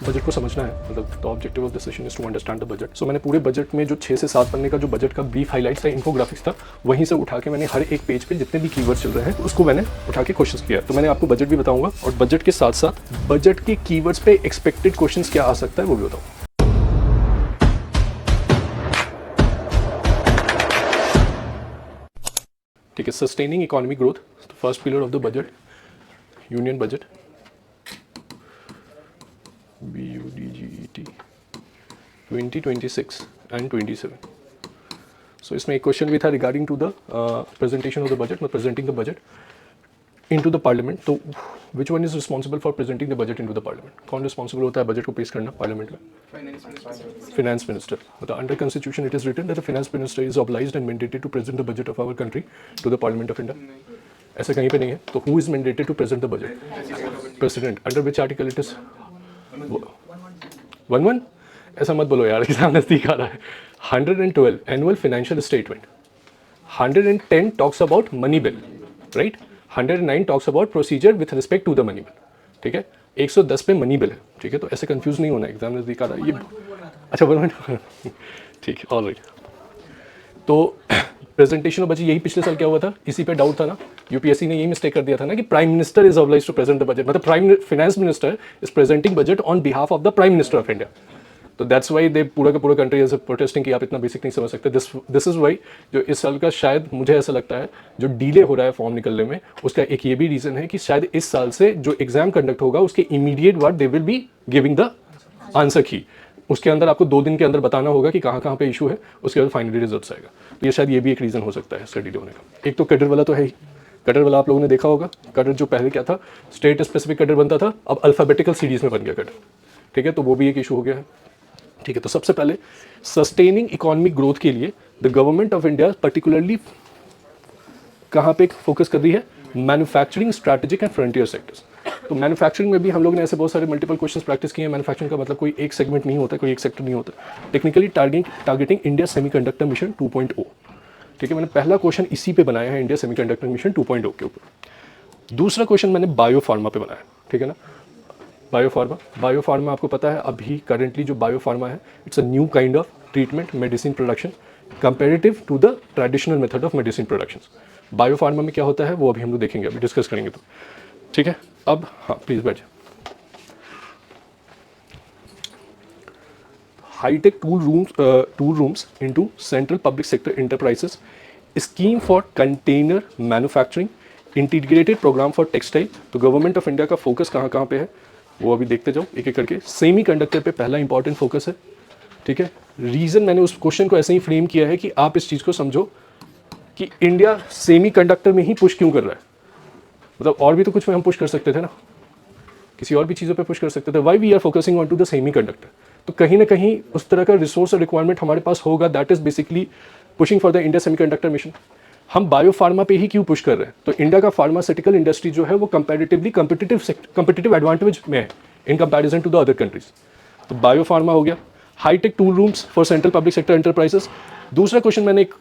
Budget को समझना है, मतलब the objective of the session is to understand the budget. So मैंने पूरे बजट में जो 6 से 7 पन्ने का जो बजट का ब्रीफ हाइलाइट्स था, इन्फोग्राफिक्स था, वहीं से उठा के मैंने हर एक पेज पे जितने भी कीवर्ड्स चल रहे हैं उसको मैंने उठा के क्वेश्चंस किया। तो मैंने आपको बजट भी बताऊंगा और बजट के साथ साथ बजट के कीवर्ड्स पे एक्सपेक्टेड क्वेश्चंस क्या आ सकता है वो भी बताऊंगा। ठीक है, sustaining economic growth, first pillar of the budget, union budget, BUDGET 2026 and 27। So इसमें एक क्वेश्चन भी था regarding to the presentation of the budget, मतलब presenting the budget into the parliament. तो which one is responsible for presenting the budget into the parliament? कौन responsible होता है budget को पेश करना पार्लियामेंट में? Finance minister. मतलब under constitution it is written that the finance minister is obliged and mandated to present the budget of our country to the parliament of India. ऐसा कहीं पे नहीं है। तो who is mandated to present the budget? President. Under which article it is? 1 ऐसा मत बोलो यार, एग्जाम नजदीक आ रहा है। 112 annual financial statement, 110 talks about money bill, right? 109 talks about procedure with respect to the money bill, ठीक है? 110 पे मनी बिल है, ठीक है? तो ऐसे कंफ्यूज नहीं होना, एग्जाम नजदीक आ रहा है ये। अच्छा 1 मिनट, ठीक, ऑल राइट। तो प्रेजेंटेशन ऑफ बजट यही पिछले साल क्या हुआ था, इसी पे डाउट था ना, यूपीएससी ने यही मिस्टेक कर दिया था ना कि prime minister is obliged to present the budget, मतलब prime finance minister is presenting budget on behalf of the prime minister of India. तो दैट्स वाई दे पूरा का पूरा कंट्री इज प्रोटेस्टिंग कि आप इतना बेसिक नहीं समझ सकते। दिस इज वाई जो इस साल का शायद मुझे ऐसा लगता है जो डिले हो रहा है फॉर्म निकलने में, उसका एक ये भी रीजन है कि शायद इस साल से जो एग्जाम कंडक्ट होगा उसके इमीडिएट बाद दे will be giving the answer की। उसके अंदर आपको 2 दिन के अंदर बताना होगा कि कहाँ कहाँ पे इशू है, उसके बाद फाइनली रिजल्ट आएगा। तो ये शायद ये भी एक रीज़न हो सकता है इसका डिले होने का। एक तो कैडर वाला तो है ही, कैडर वाला आप लोगों ने देखा होगा। कैडर जो पहले क्या था, स्टेट स्पेसिफिक कैडर बनता था, अब अल्फ़ाबेटिकल सीरीज में बन गया कैडर, ठीक है? तो वो भी एक इशू हो गया है, ठीक है? तो सबसे पहले सस्टेनिंग इकोनॉमिक ग्रोथ के लिए the government of India particularly कहाँ पे फोकस कर रही है? Manufacturing, strategic and frontier sectors. तो मैन्युफैक्चरिंग में भी हम लोग ने ऐसे बहुत सारे मल्टीपल क्वेश्चंस प्रैक्टिस किए हैं। मैन्युफैक्चरिंग का मतलब कोई एक सेगमेंट नहीं होता, कोई एक सेक्टर नहीं होता। Technically targeting India semiconductor mission 2.0, ठीक है? मैंने पहला क्वेश्चन इसी पे बनाया है, इंडिया सेमीकंडक्टर मिशन 2.0 के ऊपर। दूसरा क्वेश्चन मैंने बायो फार्मा पे बनाया, ठीक है ना? बायो फार्मा आपको पता है अभी करेंटली जो बायो फार्मा है, it's a new kind of treatment medicine production comparative to the traditional method of medicine production. Bio pharma में क्या होता है वो अभी हम लोग देखेंगे, अभी डिस्कस करेंगे, तो ठीक है? अब हाँ प्लीज बैठ जाए। High tech tool rooms into central public sector enterprises, scheme for container manufacturing, integrated program for textile. तो गवर्नमेंट ऑफ इंडिया का फोकस कहाँ कहाँ पे है वो अभी देखते जाओ एक एक करके। सेमी कंडक्टर पे पहला इंपॉर्टेंट फोकस है, ठीक है? रीज़न मैंने उस क्वेश्चन को ऐसे ही फ्रेम किया है कि आप इस चीज़ को समझो कि इंडिया सेमी कंडक्टर में ही पुश क्यों कर रहा है। मतलब और भी तो कुछ में हम पुश कर सकते थे ना, किसी और भी चीज़ों पे पुश कर सकते थे। Why we are focusing on to the semiconductor? तो कहीं ना कहीं उस तरह का रिसोर्स और रिक्वायरमेंट हमारे पास होगा, that is basically pushing for the India semi conductor mission. हम बायो फार्मा पे ही क्यों पुश कर रहे हैं? तो इंडिया का फार्मास्यूटिकल इंडस्ट्री जो है वो कंपैरेटिवली कंपिटिटिव एडवांटेज में है in comparison to the other countries. तो बायो फार्मा हो गया। High tech tool rooms for central public sector enterprises. दूसरा क्वेश्चन मैंने एक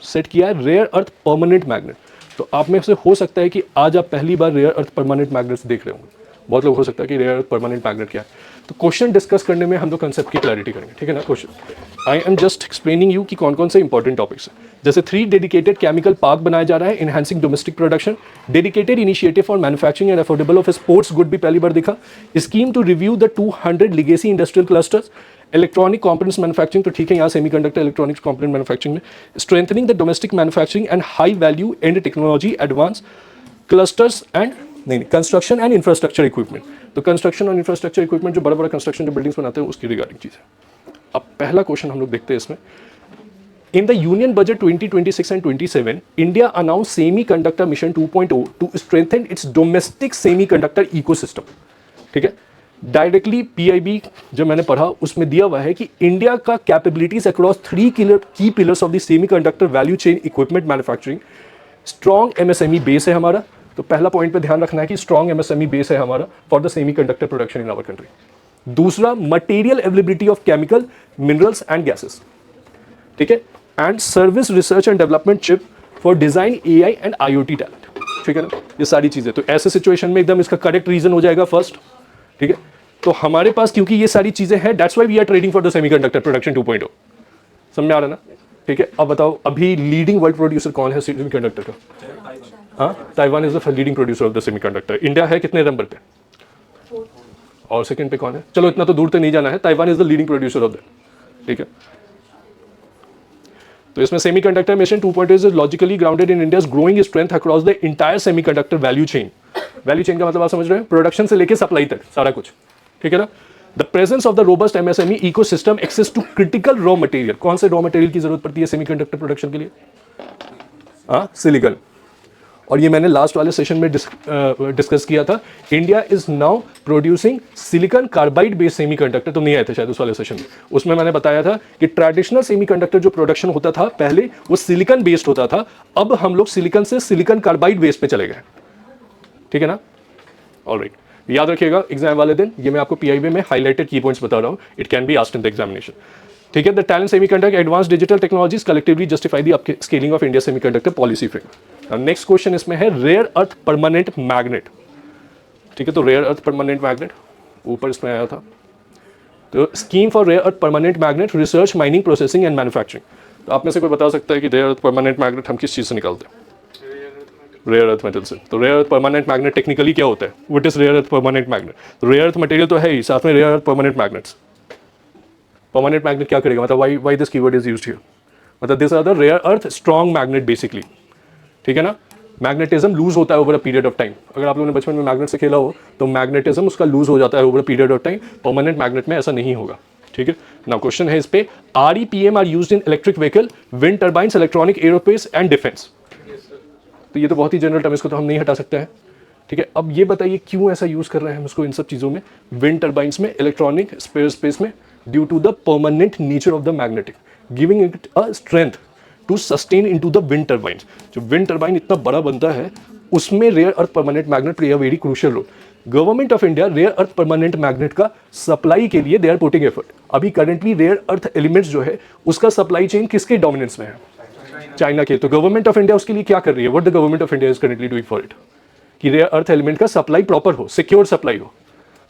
सेट किया है, रेयर अर्थ परमानेंट मैग्नेट। तो आप में से हो सकता है कि आज आप पहली बार रेयर अर्थ परमानेंट मैग्नेट्स देख रहे होंगे। बहुत लोग हो सकता है कि रेयर अर्थ परमानेंट मैग्नेट क्या है। तो क्वेश्चन डिस्कस करने में हम लोग कंसेप्ट की क्लैरिटी करेंगे, ठीक है ना? Question I am just explaining you कि कौन कौन से इंपॉर्टेंट टॉपिक्स हैं। जैसे 3 डेडिकेटेड केमिकल पार्क बनाया जा रहा है, enhancing domestic production, dedicated initiative for manufacturing and affordable of sports good भी पहली बार दिखा, scheme to review the 200 legacy industrial clusters, electronic components manufacturing. तो ठीक है, यहाँ सेमीकंडक्टर इलेक्ट्रॉनिक्स कंपोनेंट मैन्युफैक्चरिंग में strengthening the domestic manufacturing and high value and technology advance clusters and construction and infrastructure equipment. तो कंस्ट्रक्शन और infrastructure equipment जो बड़ा बड़ा कंस्ट्रक्शन जो बिल्डिंग्स बनाते हैं उसकी रिगार्डिंग चीज़ है। अब पहला क्वेश्चन हम लोग देखते हैं इसमें। In the union budget 2026 and 27 India announce semiconductor mission 2.0 to strengthen its domestic semiconductor ecosystem, ठीक है? डायरेक्टली पीआईबी जो मैंने पढ़ा उसमें दिया हुआ है कि इंडिया का कैपेबिलिटीज अक्रॉस 3 की pillars of the semi conductor value chain equipment manufacturing. Strong MSME base है हमारा। तो पहला पॉइंट पे ध्यान रखना है कि स्ट्रॉन्ग एमएसएमई बेस है हमारा for the semiconductor production in our country. दूसरा, material availability of chemical, minerals and gases, ठीक है? And service research and development chip for design AI and IoT talent, ठीक है ना? ये सारी चीजें। तो ऐसे सिचुएशन में एकदम इसका करेक्ट रीजन हो जाएगा फर्स्ट, ठीक है? तो हमारे पास क्योंकि ये सारी चीजें हैं, that's why we are trading for the semiconductor production 2.0। समझ में आ रहा है ना? ठीक है, अब बताओ अभी लीडिंग वर्ल्ड प्रोड्यूसर कौन है सेमीकंडक्टर का? हाँ, Taiwan is the leading producer of the semiconductor. India है कितने नंबर पे और सेकंड पे कौन है? चलो इतना तो दूर तक नहीं जाना है, Taiwan is the leading producer of that. ठीक है, तो इसमें semiconductor mission 2.0 is logically grounded in India's growing strength across the entire semiconductor value chain. Value chain का मतलब आप समझ रहे हैं, प्रोडक्शन से लेके सप्लाई तक सारा कुछ। ठीक है ना? The presence of the robust MSME ecosystem access to critical raw material. कौन से रॉ मटेरियल की जरूरत पड़ती है सेमीकंडक्टर प्रोडक्शन के लिए? हाँ, सिलिकॉन। और ये मैंने लास्ट वाले सेशन में डिस्कस किया था। India is now producing silicon carbide based semiconductor. तुम नहीं आए थे शायद उस वाले सेशन में, उसमें मैंने बताया था कि ट्रेडिशनल सेमीकंडक्टर जो प्रोडक्शन होता था पहले वो सिलिकॉन बेस्ड होता था, अब हम लोग सिलिकॉन से सिलिकॉन कार्बाइड बेस्ड पे चले गए। ठीक है ना? ऑलराइट, याद रखिएगा एग्जाम वाले दिन ये मैं आपको पीआईबी में हाईलाइटेड की पॉइंट्स बता रहा हूँ। It can be asked in the examination. ठीक है, the talent semiconductor advance digital technologies collectively justify the scaling of India semiconductor policy frame. Next question इसमें है रेयर अर्थ परमानेंट मैग्नेट। ठीक है, तो रेयर अर्थ परमानेंट मैग्नेट ऊपर इसमें आया था। तो scheme for rare earth permanent magnet research mining processing and manufacturing. तो आप में से कोई बता सकता है कि रेयर अर्थ परमानेंट मैग्नेट हम किस चीज़ से निकालते हैं? रेयर अर्थ मेटल से। तो rare earth permanent magnet technically क्या होता है? What is rare earth permanent magnet? तो रेयर अर्थ मटेरियल तो है ही, साथ में rare earth permanent magnets. Permanent magnet क्या करेगा? मतलब why this keyword is used here, मतलब this are the rare earth strong magnet basically. ठीक है ना? मैग्नेटिज्म लूज होता है over a period of time. अगर आप लोगों ने बचपन में मैग्नेट से खेला हो तो मैग्नेटिज्म उसका लूज हो जाता है over a period of time. Permanent magnet में ऐसा नहीं होगा। ठीक है, नाउ क्वेश्चन है इस पे, REPM are used in electric vehicle, wind turbines, electronic, aerospace and defence. तो ये तो बहुत ही जनरल टर्म, इसको तो हम नहीं हटा सकते हैं। ठीक है, अब ये बताइए क्यों ऐसा यूज कर रहे हैं हम इसको इन सब चीज़ों में, विंड टर्बाइंस में, इलेक्ट्रॉनिक, स्पेस में? Due to the permanent nature of the magnetic, giving it a strength to sustain into the wind turbines. जो विंड टर्बाइन इतना बड़ा बनता है उसमें rare earth permanent magnet play a very crucial role. Government of India rare earth permanent magnet का supply के लिए they are putting effort. अभी करंटली रेयर अर्थ एलिमेंट्स जो है उसका सप्लाई चेन किसके डोमिनेंस में है? चाइना के। तो गवर्नमेंट ऑफ इंडिया उसके लिए क्या कर रही है? What the government of India is currently doing for it, कि रेयर अर्थ एलिमेंट का सप्लाई प्रॉपर हो, सिक्योर सप्लाई हो।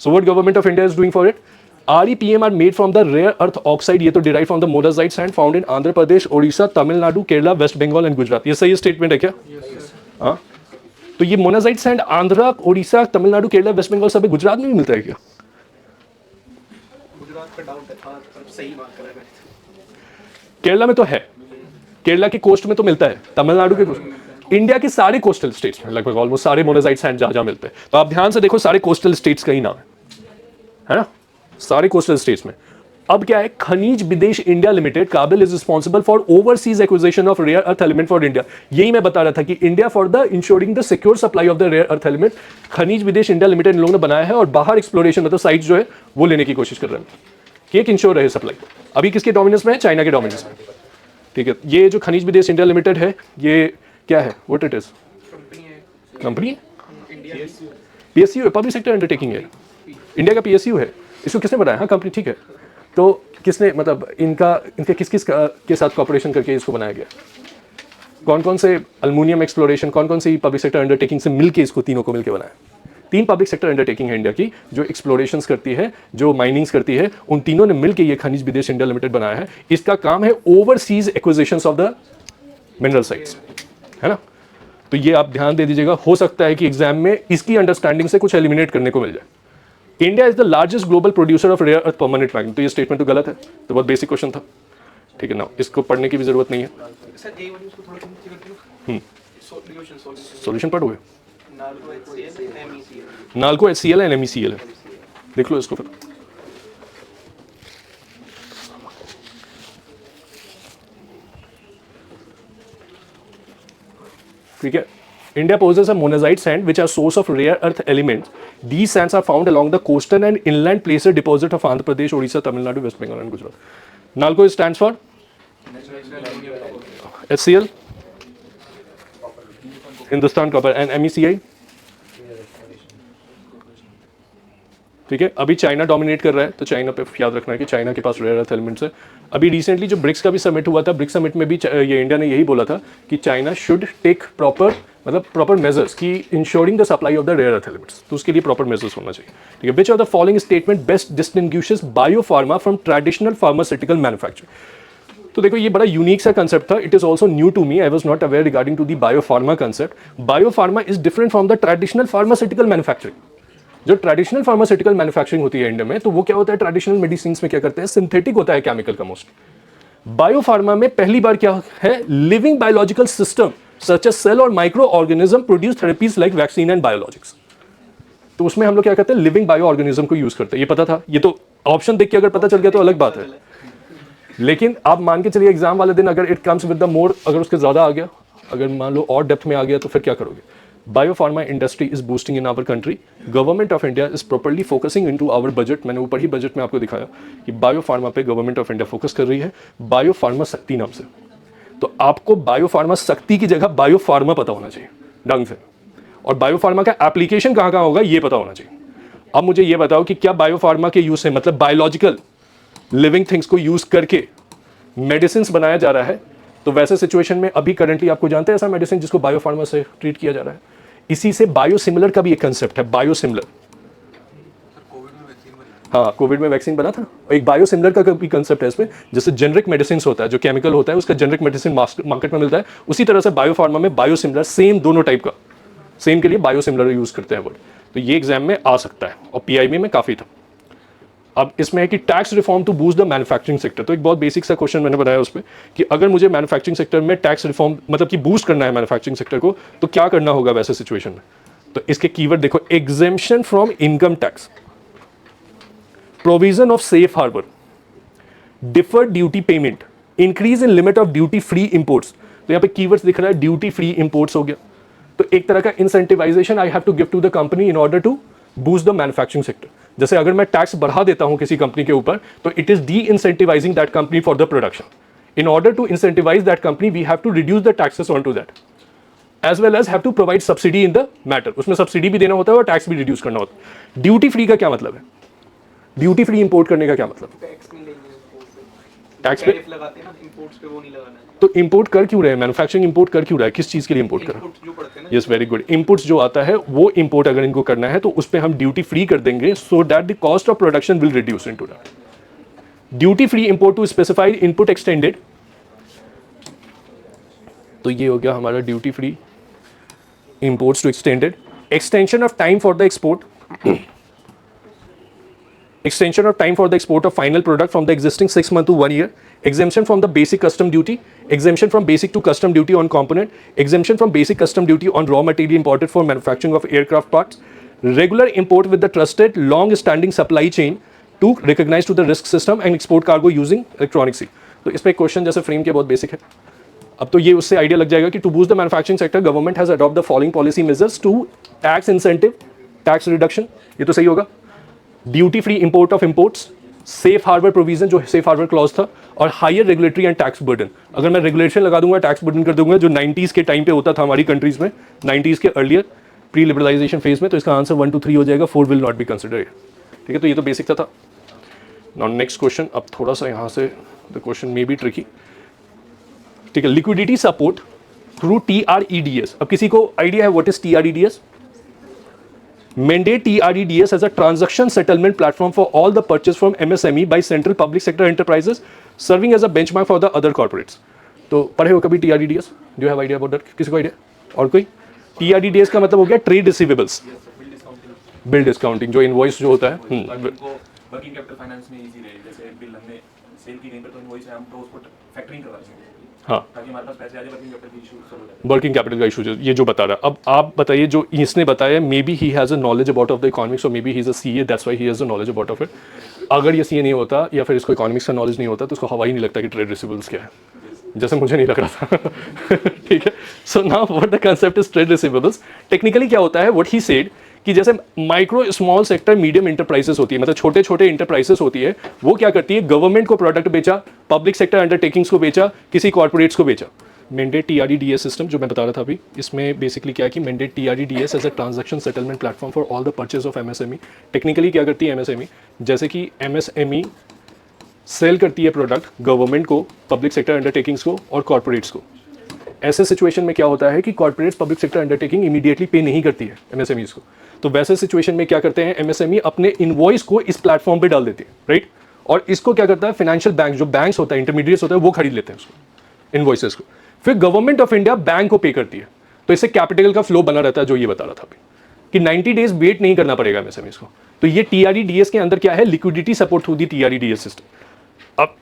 So what government of India is doing for it? REPM are made from the rare earth oxide. ये तो derive from the monazite sand found in Andhra Pradesh, Odisha, Tamil Nadu, Kerala, West Bengal and Gujarat. ये सही statement है क्या? हाँ, तो ये monazite sand Andhra, Odisha, Tamil Nadu, Kerala, West Bengal सब गुजरात में भी मिलता है क्या? गुजरात का डाउट है, सही बात कर रहे हैं। केरला में तो है, केरला के कोस्ट में तो मिलता है, तमिलनाडु के कोस्ट, इंडिया के सारे कोस्टल स्टेट्स में लगभग ऑलमोस्ट सारे मोनाजाइट सैंड जहां मिलते हैं। तो आप ध्यान से देखो, सारे कोस्टल स्टेट्स का ही नाम है ना, सारे कोस्टल स्टेट्स में। अब क्या है, Khanij Videsh India Limited KABIL is responsible for overseas acquisition of rare earth element for India. यही मैं बता रहा था कि India for the ensuring the secure supply of the rare earth element, Khanij Videsh India limited इन लोगों ने बनाया है और बाहर एक्सप्लोरेशन मतलब साइट जो है वो लेने की कोशिश कर रहे हैं कि एक इंश्योर रहे सप्लाई। अभी किसके डोमिनेंस में है? चाइना के डोमिनेंस में। ठीक है, ये जो खनिज विदेश इंडिया लिमिटेड है ये क्या है? What it is? कंपनी है, PSU है, पब्लिक सेक्टर अंडरटेकिंग है, इंडिया का PSU है। इसको किसने बनाया? हाँ, कंपनी। ठीक है, तो किसने मतलब इनके किस किस के साथ कॉपरेशन करके इसको बनाया गया? कौन कौन से एल्युमिनियम एक्सप्लोरेशन, कौन कौन सी पब्लिक सेक्टर अंडरटेकिंग से मिलके इसको तीनों को मिलके बनाया? 3 पब्लिक सेक्टर अंडरटेकिंग है इंडिया की जो एक्सप्लोरेशंस करती है, जो माइनिंग्स करती है, उन तीनों ने मिलकर ये खनिज विदेश इंडिया लिमिटेड बनाया है। इसका काम है overseas acquisitions of the mineral sites, है ना। तो ये आप ध्यान दे दीजिएगा, हो सकता है कि एग्जाम में इसकी अंडरस्टैंडिंग से कुछ एलिमिनेट करने को मिल जाए। India is the largest global producer of rare earth permanent magnet. तो ये स्टेटमेंट तो गलत है, तो बहुत बेसिक क्वेश्चन था। ठीक है ना, इसको पढ़ने की भी जरूरत नहीं है। सॉल्यूशन पढ़ोगे? नाल्को HCl एंड MECL है, देख लो इसको फिर। ठीक है, India possesses a monazite sand which are source of rare earth elements. These sands are found along the coastal and inland placer deposit of Andhra Pradesh, Odisha, Tamil Nadu, West Bengal and Gujarat. NALCO stands for HCl, Hindustan Copper, and MECI. ठीक है, अभी China dominate कर रहा है, तो China पे याद रखना है कि चाइना के पास रेयर अर्थ एलिमेंट्स है। अभी रिसेंटली जो ब्रिक्स का भी समिट हुआ था, ब्रिक्स समिट में भी ये इंडिया ने यही बोला था कि चाइना शुड टेक प्रॉपर मतलब प्रॉपर मेजर्स की ensuring the supply of the rare earth elements, तो उसके लिए प्रॉपर मेजर्स होना चाहिए, ठीक है। Which of the following statement best distinguishes biopharma from traditional pharmaceutical manufacturing. तो देखो ये बड़ा यूनिक सा कंसेप्ट था, it is also new to me, I was not aware regarding to the biopharma concept. Biopharma is different from the traditional pharmaceutical manufacturing. जो traditional pharmaceutical manufacturing होती है India में, तो वो क्या होता है, ट्रेडिशनल मेडिसिन में क्या करते हैं, सिंथेटिक होता है केमिकल का मोस्ट। बायोफार्मा में पहली बार क्या है, living biological system such as cell और microorganism produce therapies like vaccine and biologics. तो उसमें हम लोग क्या करते हैं, लिविंग बायो ऑर्गेनिज्म को यूज करते हैं, ये पता था। ये तो ऑप्शन देख के अगर पता चल गया तो अलग बात है, लेकिन आप मान के चलिए एग्जाम वाले दिन अगर it comes with the more, अगर उसके ज्यादा आ गया, अगर मान लो और डेप्थ में आ गया, तो फिर क्या करोगे। Biopharma industry is boosting in our country, government of India is properly focusing into our budget. मैंने ऊपर ही बजट में आपको दिखाया कि बायोफार्मा पे गवर्नमेंट ऑफ इंडिया फोकस कर रही है, बायोफार्मा शक्ति नाम से। तो आपको बायोफार्मा शक्ति की जगह बायोफार्मा पता होना चाहिए ढंग से, और बायोफार्मा का एप्लीकेशन कहाँ कहाँ होगा ये पता होना चाहिए। अब मुझे ये बताओ कि क्या बायोफार्मा के यूज से, मतलब बायोलॉजिकल लिविंग थिंग्स को यूज करके मेडिसिन बनाया जा रहा है, तो वैसे सिचुएशन में अभी करंटली आपको जानते हैं ऐसा मेडिसिन जिसको बायोफार्मा से ट्रीट किया जा रहा है। इसी से बायोसिमिलर का भी एक कंसेप्ट है, बायोसिमिलर। हाँ, कोविड में वैक्सीन बना था, एक बायोसिमिलर का भी कंसेप्ट है इसमें, जैसे जेनरिक मेडिसिन होता है, जो केमिकल होता है उसका जेनरिक मेडिसिन मार्केट में मिलता है, उसी तरह से बायोफार्मा में बायोसिमिलर, सेम दोनों टाइप का, सेम के लिए बायोसिमिलर यूज करते हैं वर्ड। तो ये एग्जाम में आ सकता है और पीआईबी में काफी था। अब इसमें है कि tax reform to boost the manufacturing sector. तो एक बहुत बेसिक सा क्वेश्चन मैंने बनाया उसमें कि अगर मुझे मैन्युफैक्चरिंग सेक्टर में टैक्स रिफॉर्म मतलब कि बूस्ट करना है मैन्युफैक्चरिंग सेक्टर को, तो क्या करना होगा वैसे सिचुएशन में। तो इसके कीवर्ड देखो, exemption from income tax, provision of safe harbour, deferred duty payment, increase in limit of duty free imports. तो यहाँ पे कीवर्ड्स दिख रहा है, ड्यूटी फ्री इंपोर्ट्स हो गया, तो एक तरह का incentivisation I have to give to the company in order to boost the manufacturing sector. जैसे अगर मैं टैक्स बढ़ा देता हूं किसी कंपनी के ऊपर, तो it is disincentivising that company for the production. In order to incentivise that company we have to reduce the taxes on to that, as well as have to provide subsidy in the matter. उसमें subsidy भी देना होता है और tax भी reduce करना होता है। ड्यूटी फ्री का क्या मतलब है, ड्यूटी फ्री इंपोर्ट करने का क्या मतलब, टैक्स पे लगाते हैं ना, इंपोर्ट्स पे वो नहीं लगाना है। तो इंपोर्ट कर क्यों रहे हैं, मैन्युफैक्चरिंग इंपोर्ट कर क्यों रहा है, किस चीज के लिए इंपोर्ट कर रहा है। इंपोर्ट जो पड़ते हैं ना, यस, वेरी गुड। इनपुट्स जो आता है वो इंपोर्ट अगर इनको करना है तो उस पर हम ड्यूटी फ्री कर देंगे, so that the cost of production will reduce into that. Duty free import to specified input extended, तो ये हो गया हमारा duty free imports to extended. Extension of time for the export, extension of time for the export of final product from the existing 6 months to 1 year, exemption from the basic custom duty, exemption from basic to custom duty on component, exemption from basic custom duty on raw material imported for manufacturing of aircraft parts, regular import with the trusted long standing supply chain to recognize to the risk system and export cargo using electronic sea। तो इस पे question जैसे frame के बहुत basic है, अब तो ये उससे आइडिया लग जाएगा कि to boost the manufacturing sector government has adopt the following policy measures to tax incentive, tax reduction, ये तो सही होगा, duty free import of imports, safe harbour provision जो सेफ हार्बर क्लॉज था, और higher regulatory and tax burden. अगर मैं regulation लगा दूंगा, टैक्स बर्डन कर दूंगा, जो 90s के टाइम पे होता था हमारी कंट्रीज में, 90s के अर्लियर प्री लिबरलाइजेशन फेज में, तो इसका आंसर 1 to 3 हो जाएगा, 4 विल नॉट बी कंसिडर्ड। ठीक है, तो ये तो बेसिक था। नाउ नेक्स्ट क्वेश्चन, अब थोड़ा सा यहाँ से the question may be tricky. ठीक है, लिक्विडिटी सपोर्ट थ्रू TREDS। अब किसी को आइडिया है what is TREDS? Mandate TREDS as a transaction settlement platform for all the purchase from MSME by central public sector enterprises, serving as a benchmark for the other corporates। तो पढ़े हो कभी TREDS? Do you have idea about that? किसी को idea और कोई? TREDS का मतलब हो गया ट्रेड रिसीवेबल्स, बिल डिस्काउंटिंग, जो इनवॉइस जो होता है। वर्किंग कैपिटल फाइनेंस में इजी रहे, जैसे बिल हमने सेल की नहीं तो इनवॉइस है, हम तो उसको फैक्टरिंग करवा सकें, हाँ, ताकि हमारे पास पैसे आ जाए, वर्किंग कैपिटल की इशू सॉल्व हो जाए। वर्किंग कैपिटल का इशू ये जो बता रहा है। अब आप बताइए, जो इसने बताया maybe he has a knowledge about of the economics, और maybe he is a CA, that's why he has a knowledge about of it. अगर ये CA नहीं होता या फिर इसको इकोनॉमिक्स का नॉलेज नहीं होता तो इसको हवा ही नहीं लगता कि ट्रेड रिसीवेबल्स क्या है, जैसे मुझे नहीं लग रहा था। ठीक है, so now what the concept is trade receivables. Technically क्या होता है, व्हाट ही सेड कि जैसे micro small sector medium enterprises होती है, मतलब छोटे छोटे इंटरप्राइजेस होती है, वो क्या करती है, गवर्नमेंट को प्रोडक्ट बेचा, पब्लिक सेक्टर अंडरटेकिंग्स को बेचा, किसी कॉर्पोरेट्स को बेचा। Mandate TREDS सिस्टम जो मैं बता रहा था अभी, इसमें बेसिकली क्या है कि Mandate TREDS as a transaction settlement platform for all the purchase of MSME। Technically क्या करती है MSME, जैसे कि MSME सेल करती है प्रोडक्ट गवर्नमेंट को, पब्लिक सेक्टर अंडरटेकिंग्स को और कॉर्पोरेट्स को। ऐसे सिचुएशन में क्या होता है कि corporate public sector undertaking immediately पे नहीं करती है एमएसएमईज को, तो वैसे सिचुएशन में क्या करते हैं एमएसएमई अपने इनवॉइस को इस प्लेटफॉर्म पे डाल देती है, राइट। और इसको क्या करता है फिनेंशियल बैंक, जो बैंक्स होता है, इंटरमीडिएट्स होता है, वो खरीद लेते हैं उसको, इनवॉइसेस को, फिर गवर्नमेंट ऑफ इंडिया बैंक को पे करती है। तो इससे कैपिटल का फ्लो बना रहता है, जो ये बता रहा था अभी कि 90 डेज वेट नहीं करना पड़ेगा एमएसएमईज को। तो ये टीआरईडीएस के अंदर क्या है, liquidity support through the TReDS system. अब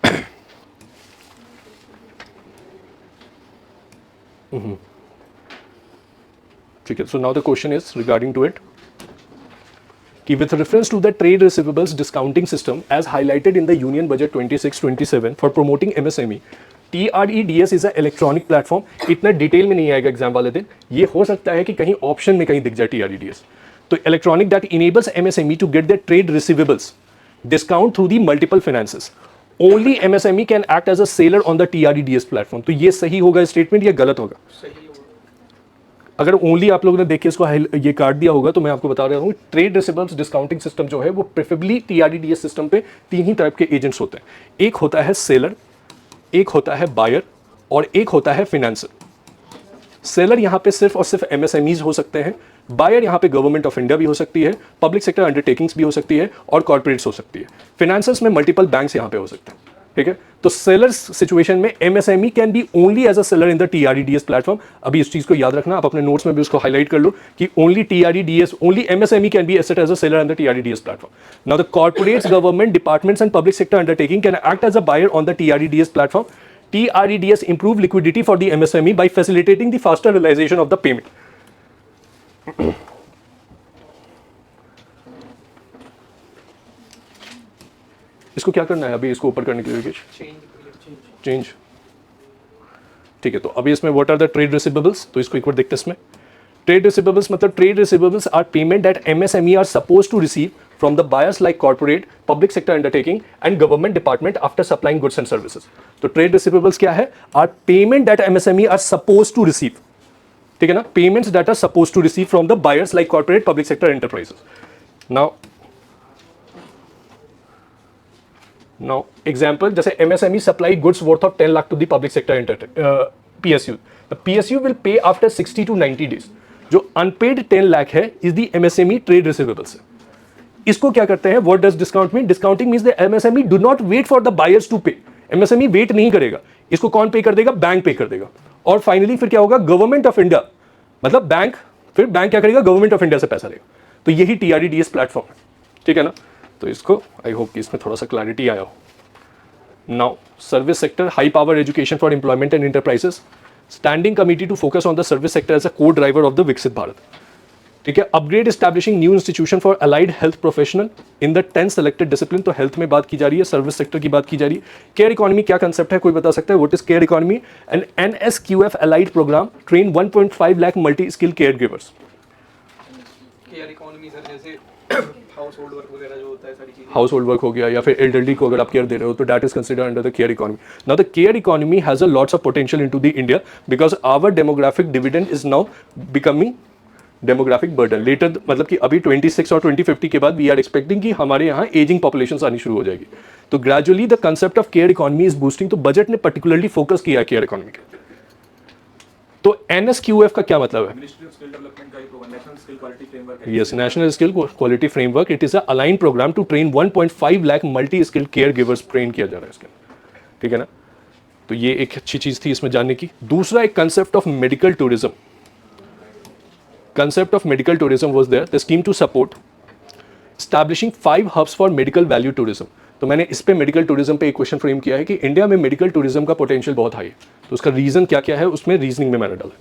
ठीक है, so now the question is regarding to it कि with reference to the trade receivables discounting system as highlighted in the Union Budget 26-27 for promoting MSME, TREDS is a electronic platform। इतना detail में नहीं आएगा exam वाले दिन, ये हो सकता है कि कहीं ऑप्शन में कहीं दिख जाए TREDS। तो electronic that enables MSME to get their trade receivables discount through the multiple finances। Only MSME can act as a seller on the TREDS platform। तो ये सही होगा स्टेटमेंट या गलत होगा? सही होगा। अगर ओनली आप लोगों ने देखिए इसको ये काट दिया होगा तो मैं आपको बता रहा हूँ ट्रेड रिसीवेबल्स डिस्काउंटिंग सिस्टम जो है वो प्रेफरेबली टीआरईडीएस सिस्टम पे 3 ही टाइप के एजेंट्स होते हैं। एक होता है सेलर, एक होता है बायर और एक होता है फिनेंसर। सेलर यहाँ पे सिर्फ और सिर्फ एमएसएमईज हो सकते हैं, बायर यहाँ पे गवर्नमेंट ऑफ इंडिया भी हो सकती है, पब्लिक सेक्टर अंडरटेकिंग्स भी हो सकती है और कॉर्पोरेट्स हो सकती है। फिनेंसर्स में मल्टीपल बैंक्स यहाँ पे हो सकते हैं, ठीक है। तो सेलर्स सिचुएशन में MSME can be only as a seller in the TReDS platform. अभी इस चीज को याद रखना, आप अपने नोट्स में भी उसको हाईलाइट कर लो कि only TReDS, only MSME can be asset as a seller in the TReDS platform. Now the corporates, government departments and public sector undertaking can act as a buyer on the TReDS platform. TREDS improve liquidity for the MSME by facilitating the faster realization of the payment। इसको क्या करना है अभी, इसको ऊपर करने के लिए चेंज, ठीक है। तो अभी इसमें what are the trade receivables, तो इसको एक बार देखते हैं। इसमें ट्रेड रिसीवेबल्स मतलब trade receivables are payment that MSME are suppose to receive from the buyers like corporate, public sector undertaking and government department after supplying goods and services। तो trade receivables क्या है, are payment that MSME are supposed to receive, ठीक है ना, payments that are supposed to receive from the buyers like corporate, public sector enterprises। now example, जैसे MSME supply goods worth of 10 lakh to the public sector PSU। the PSU will pay after 60 to 90 days। जो unpaid 10 lakh है is the MSME trade receivables। इसको क्या करते हैं, what does discount mean, discounting means the MSME do not wait for the buyers to pay. MSME wait नहीं करेगा, इसको कौन पे कर देगा, बैंक पे कर देगा। और फाइनली फिर क्या होगा, गवर्नमेंट ऑफ इंडिया मतलब बैंक, फिर बैंक क्या करेगा, गवर्नमेंट ऑफ इंडिया से पैसा लेगा। तो यही टीआरईडीएस प्लेटफॉर्म है, ठीक है ना। तो इसको आई होप कि इसमें थोड़ा सा क्लैरिटी आया हो। Now service sector, high power education for employment and enterprises, standing committee to focus on the service sector as a co driver of the Viksit Bharat, ठीक है। Upgrade establishing new institution for allied health professional in the 10 selected discipline. तो health में बात की जा रही है, service sector की बात की जा रही है। केयर इकोनॉमी क्या कंसेप्ट है, कोई बता सकता है, what is care economy? And NSQF allied programme train 1.5 lakh multi skill care givers. Care economy sir जैसे हाउस होल्ड वर्क वगैरह जो होता है, सारी चीजें, हाउस होल्ड वर्क हो गया या फिर एल्डरली को अगर आप केयर दे रहे हो तो that is considered under the care economy. Now the care economy has a lots of potential into the India because our demographic dividend is now becoming demographic burden later, मतलब कि अभी 26 और 2050 के बाद वी आर एक्सपेक्टिंग कि हमारे यहाँ ageing population आनी शुरू हो जाएगी। तो gradually the concept of care economy is boosting. तो बजट ने पर्टिकुलरली फोकस किया है केयर इकोनॉमी के। तो NSQF का क्या मतलब है? मिनिस्ट्री ऑफ स्किल डेवलपमेंट का एक नेशनल स्किल क्वालिटी फ्रेमवर्क है। Yes, national skill quality framework. It is a align programme to train 1.5 lakh multi skilled care givers train किया जा रहा है इसके, ठीक है ना। तो ये एक अच्छी चीज थी इसमें जानने की। दूसरा एक concept of medical tourism. Concept of medical tourism was there. The scheme to support establishing 5 hubs for medical value tourism। तो मैंने इस पे मेडिकल टूरिज्म पे एक क्वेश्चन फ्रेम किया है कि इंडिया में मेडिकल टूरिज्म का पोटेंशियल बहुत हाई है, तो उसका रीजन क्या क्या है उसमें रीजनिंग में मैंने डाला।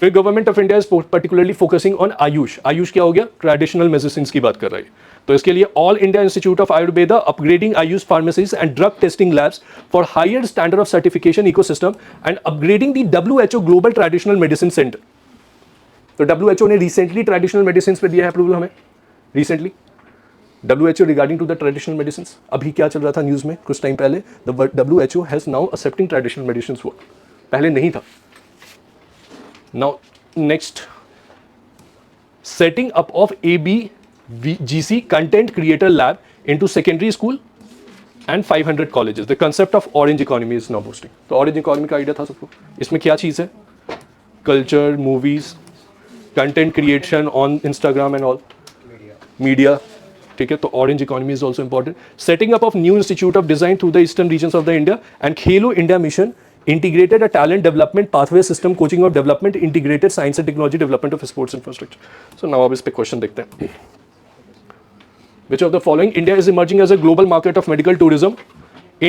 फिर government of India is particularly focusing on Ayush. Ayush क्या हो गया, ट्रेडिशनल मेडिसिन की बात कर रही है। तो इसके लिए all India institute of Ayurveda upgrading AYUSH pharmacies and drug testing labs for higher standard of certification ecosystem and upgrading the WHO global traditional medicine centre. तो WHO ने रिसेंटली ट्रेडिशनल मेडिसिन पे दिया है अप्रूवल हमें, recently WHO regarding to the traditional medicine. अभी क्या चल रहा था न्यूज़ में कुछ टाइम पहले, the WHO has now accepting traditional medicine, पहले नहीं था। Now next, setting up of ABGC content creator lab into secondary school and 500 colleges. The concept of orange economy is now boosting. तो orange economy का idea था सबको। इसमें क्या चीज़ है, culture, movies, content creation on Instagram and all, media. ठीक है, तो orange economy is also important. Setting up of new institute of design through the eastern regions of the India and Khelo India mission integrated a talent development pathway system, coaching of development, integrated science and technology development of sports infrastructure. So now अब इस पे question देखते हैं. Which of the following? India is emerging as a global market of medical tourism.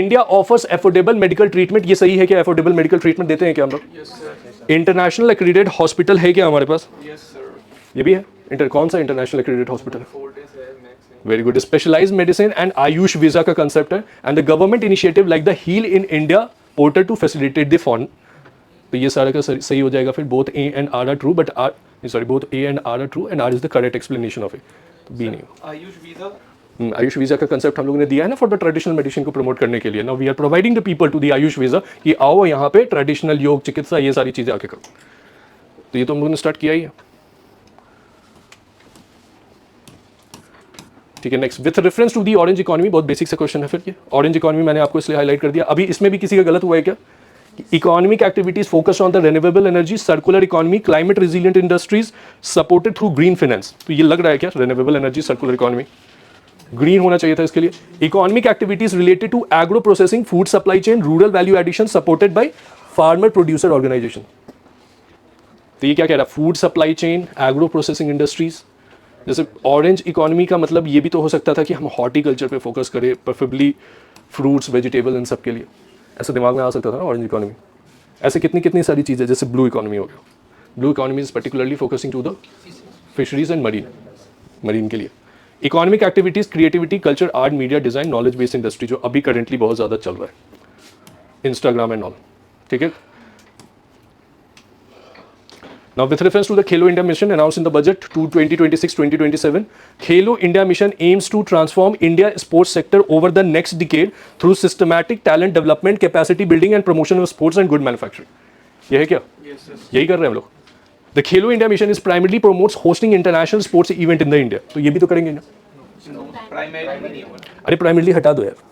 India offers affordable medical treatment. ये सही है क्या? affordable medical treatment देते हैं क्या हम लोग? Yes sir. International accredited hospital है क्या हमारे पास? Yes sir. ये भी है. कौन सा international accredited hospital है? 4 days है max है. Very good. Specialised medicine and AYUSH visa का कंसेप्ट है and the government initiative like the heal in India portal to facilitate the foreign. तो ये सारा का सही हो जाएगा फिर. Both A and R are true but R sorry both A and R true and R is the correct explanation of it. तो B नहीं हो. आयुष वीजा. आयुष वीजा का कंसेप्ट हम लोगों ने दिया है ना फॉर द ट्रेडिशनल मेडिसिन को प्रमोट करने के लिए. Now we are providing the people to the AYUSH visa कि आओ यहाँ पे ट्रेडिशनल योग चिकित्सा ये सारी चीजें आके करो. तो ये तो हम लोगों ने स्टार्ट किया ही है. ठीक है. Next with reference to the orange economy. बहुत बेसिक सा क्वेश्चन है फिर ये. ऑरेंज इकोनॉमी मैंने आपको इसलिए हाईलाइट कर दिया. अभी इसमें भी किसी का गलत हुआ है क्या? Economic activities focused on the renewable energy, circular economy, climate resilient industries supported through green finance. तो ये लग रहा है क्या? Renewable energy, circular economy, green होना चाहिए था इसके लिए. Economic activities related to agro processing, food supply chain, rural value addition supported by farmer producer organisation. तो ये क्या कह रहा है? Food supply chain, agro processing industries. जैसे ऑरेंज इकोनॉमी का मतलब ये भी तो हो सकता था कि हम हॉर्टिकल्चर पे फोकस करें, प्रेफरेबली फ्रूट्स, वेजिटेबल, इन सब के लिए. ऐसा दिमाग में आ सकता था ना ऑरेंज इकोनॉमी. ऐसे कितनी कितनी सारी चीज़ें. जैसे ब्लू इकोनॉमी हो गया. Blue economy is particularly focusing to the fisheries and marine के लिए. Economic activities, creativity, culture, art, media, design, knowledge based industry जो अभी करेंटली बहुत ज़्यादा चल रहा है, इंस्टाग्राम एंड ऑल. ठीक है. Now, with reference to the Khelo India mission announced in the budget to 2026-2027, Khelo India mission aims to transform India sports sector over the next decade through systematic talent development, capacity building, and promotion of sports and good manufacturing. ये है क्या? Yes sir. यही कर रहे हैं हम लोग. The Khelo India mission is primarily promotes hosting international sports event in the India. तो ये भी तो करेंगे ना? No, primary नहीं होगा. अरे प्राइमरीली हटा दो यार.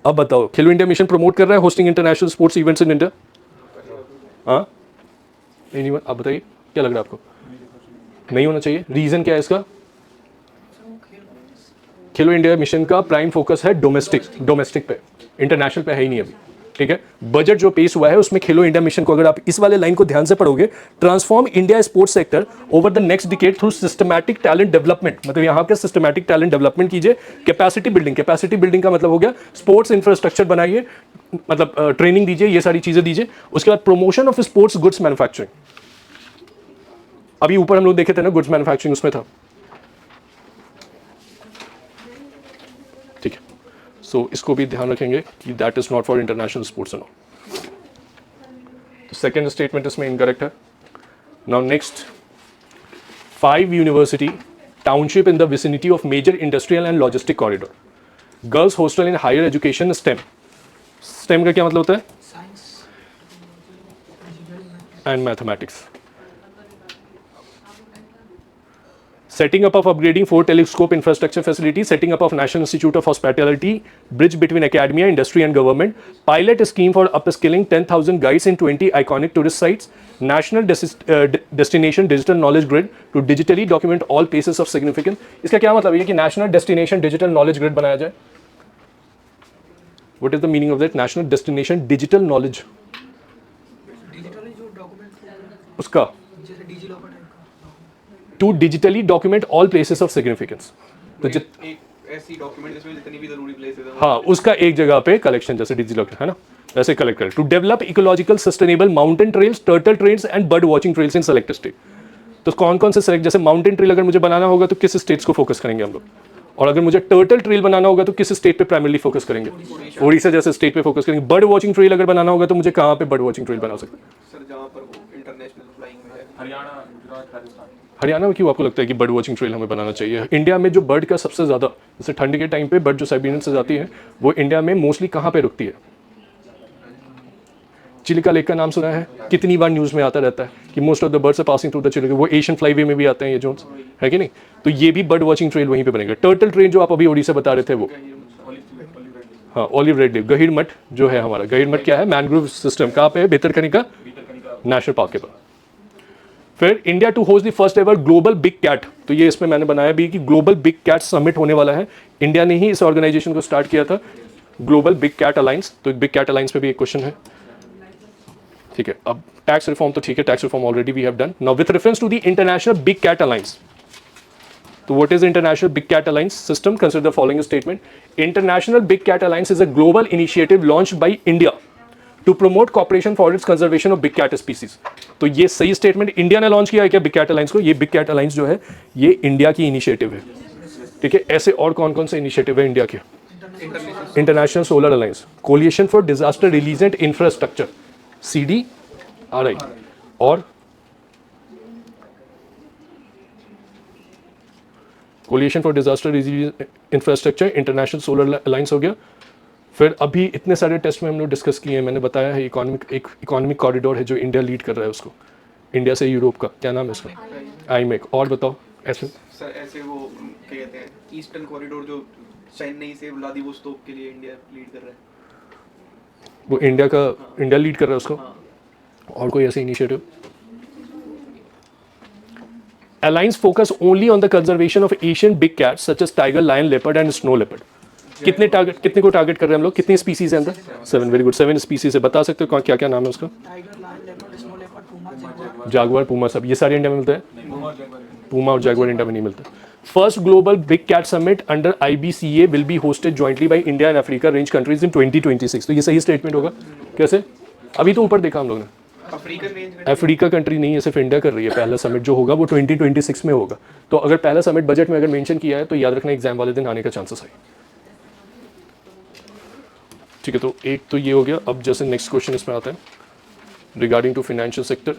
अब बताओ, खेलो इंडिया मिशन प्रमोट कर रहा है hosting international sports events in India? हाँ, एनीवन? आप बताइए क्या लग रहा है आपको? नहीं होना चाहिए. रीजन क्या है इसका? खेलो इंडिया मिशन का प्राइम फोकस है डोमेस्टिक पे, इंटरनेशनल पे है ही नहीं अभी. ठीक है. बजट जो पेश हुआ है उसमें खेलो इंडिया मिशन को अगर आप इस वाले लाइन को ध्यान से पढ़ोगे, transform India sports sector over the next decade through systematic talent development. मतलब यहाँ पे सिस्टमैटिक टैलेंट डेवलपमेंट कीजिए. कैपेसिटी बिल्डिंग का मतलब हो गया स्पोर्ट्स इंफ्रास्ट्रक्चर बनाइए, मतलब ट्रेनिंग दीजिए, ये सारी चीजें दीजिए. उसके बाद promotion of sports goods manufacturing. अभी ऊपर हम लोग देखे थे ना गुड्स मैन्युफैक्चरिंग, उसमें था. ठीक है. सो इसको भी ध्यान रखेंगे कि that is not for international sports and all. तो सेकेंड स्टेटमेंट इसमें इनकरेक्ट है. Now next, 5 university township in the vicinity of major industrial and logistic corridor, girls hostel in higher education STEM. STEM का क्या मतलब होता है? Science. And mathematics. Setting up of upgrading 4 telescope infrastructure facilities, setting up of National Institute of Hospitality, bridge between academia, industry and government, pilot scheme for upskilling 10,000 guides in 20 iconic tourist sites, national destination digital knowledge grid to digitally document all places of significance. इसका क्या मतलब है कि national destination digital knowledge grid बनाया जाए? What is the meaning of that? National destination digital knowledge. Digitally जो document उसका जैसे डिजिलॉकर टाइप का. to digitally document all places of significance. तो एक ऐसी डॉक्यूमेंट जिसमें जितनी भी जरूरी प्लेसेस है हाँ, उसका एक जगह पे कलेक्शन, जैसे डिजिलॉकर है ना, वैसे कलेक्ट करें. To develop ecological sustainable mountain trails, turtle trails and bird watching trails in select state. तो कौन कौन से सेलेक्ट, जैसे माउंटेन ट्रेल अगर मुझे बनाना होगा तो किस स्टेट्स को फोकस करेंगे हम लोग, और अगर मुझे टर्टल ट्रेल बनाना होगा तो किस स्टेट पे प्राइमरली फोकस करेंगे? उड़ीसा जैसे स्टेट पे फोकस करेंगे. बर्ड वॉचिंग ट्रेल अगर बनाना होगा तो मुझे कहाँ पे बर्ड वॉचिंग ट्रेल बना सकते हैं? सर जहाँ पर वो इंटरनेशनल फ्लाइंग में है. हरियाणा, गुजरात, राजस्थान. हरियाणा में क्यों आपको लगता है कि बर्ड वॉचिंग ट्रेल हमें बनाना चाहिए? इंडिया में जो बर्ड का सबसे ज़्यादा, जैसे ठंड के टाइम पे बर्ड जो साइबेरियन से जाती है वो इंडिया में मोस्टली कहाँ पे रुकती है? चिलिका लेक का नाम सुना है? कितनी बार न्यूज़ में आता रहता है कि most of the birds are passing through the Chilika. वो एशियन फ्लाईवे में भी आते हैं ये जोन्स, है कि नहीं? तो ये भी बर्ड वॉचिंग ट्रेल वहीं पे बनेगा. टर्टल ट्रेल जो आप अभी उड़ीसा बता रहे थे वो, हाँ, ऑलिव रेड लीफ. गहीर मठ जो है हमारा, गहीर मठ क्या है? Mangrove system. कहाँ पे है? भितरकनिका नेशनल पार्क के पास. फिर India to host the first ever global big cat, तो ये इसमें मैंने बनाया भी कि ग्लोबल बिग कैट समिट होने वाला है। इंडिया ने ही इस ऑर्गेनाइजेशन को स्टार्ट किया था, ग्लोबल बिग कैट अलायंस। तो बिग कैट अलायंस पे भी एक क्वेश्चन है, ठीक है। अब टैक्स रिफॉर्म तो ठीक है, tax reform already we have done. Now with reference to the international big cat alliance, तो what is the International Big Cat Alliance system? Consider the following statement. International Big Cat Alliance is a global initiative launched by India to promote cooperation for its conservation of big cat species. तो ये सही statement India ने launch किया है क्या big cat alliance को? ये big cat alliance जो है ये इंडिया की इनिशिएटिव है, ठीक है। ऐसे और कौन कौन से इनिशिएटिव है इंडिया के? International solar alliance, coalition for disaster resilient infrastructure CDRI, और कोलिएशन फॉर डिजास्टर रिलीजियस इंफ्रास्ट्रक्चर, इंटरनेशनल सोलर अलायंस हो गया। फिर अभी इतने सारे टेस्ट में हम लोग डिस्कस किए हैं, मैंने बताया है एक इकोनॉमिक कॉरिडोर है जो इंडिया लीड कर रहा है उसको, इंडिया से यूरोप का, क्या नाम है इसका? IMEC। और बताओ ऐसे सर, ऐसे वो क्या कहते हैं, ईस्टर्न कॉरिडोर जो चेन्नई से व्लादिवोस्तोक के लिए इंडिया लीड कर रहा है, वो इंडिया लीड कर रहा है उसको। और कोई ऐसे initiative? Alliance focus only on the conservation of Asian big cats such as tiger, lion, leopard and snow leopard. कितने को टारगेट कर रहे हैं हम लोग? कितनी स्पीसीज है अंदर? 7, वेरी गुड, 7 स्पीसीज है। बता सकते हो क्या क्या नाम है उसका? जागुआर, पूमा, सब ये सारे इंडिया में मिलते हैं? पूमा और जागुआर इंडिया में नहीं मिलते। First global big cat summit under IBCA will be hosted jointly by India and Africa range countries in 2026। तो ये सही स्टेटमेंट होगा। कैसे? अभी तो ऊपर देखा हम लोग ने, अफ्रीका कंट्री नहीं है, सिर्फ इंडिया कर रही है। पहला समिट जो होगा वो 2026 में होगा। तो अगर पहला समिट बजट में अगर मेंशन किया है तो याद रखना एग्जाम वाले दिन आने का चांसेस है, ठीक है। तो एक तो ये हो गया। अब जैसे नेक्स्ट क्वेश्चन इसमें आता है रिगार्डिंग टू फाइनेंशियल सेक्टर,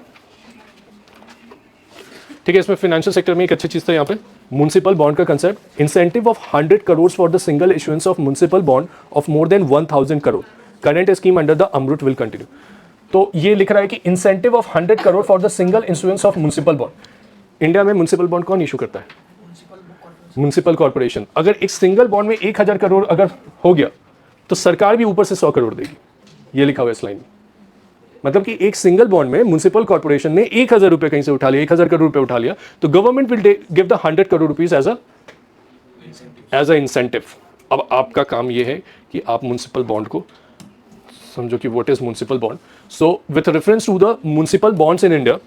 ठीक है। इसमें फाइनेंशियल सेक्टर में एक अच्छी चीज था यहाँ पे, म्युनिसिपल बॉन्ड का concept, incentive of 100 crore for the single issuance of municipal bond of more than 1000 crore, current scheme under the AMRUT will continue. तो ये लिख रहा है कि incentive of 100 crore for the single issuance of municipal bond. India में municipal bond कौन issue करता है? Municipal corporation. अगर एक सिंगल बॉन्ड में 1000 करोड़ अगर हो गया तो सरकार भी ऊपर से 100 करोड़ देगी, ये लिखा हुआ है इस लाइन में। मतलब कि एक सिंगल बॉन्ड में म्युनिसिपल कॉर्पोरेशन ने 1000 रुपये कहीं से उठा लिया, 1000 करोड़ रुपये उठा लिया, तो government will give the 100 crore rupees as a incentive. अब आपका काम ये है कि आप म्युनिसिपल बॉन्ड को समझो कि what is municipal bond. So with reference to the municipal bonds in India,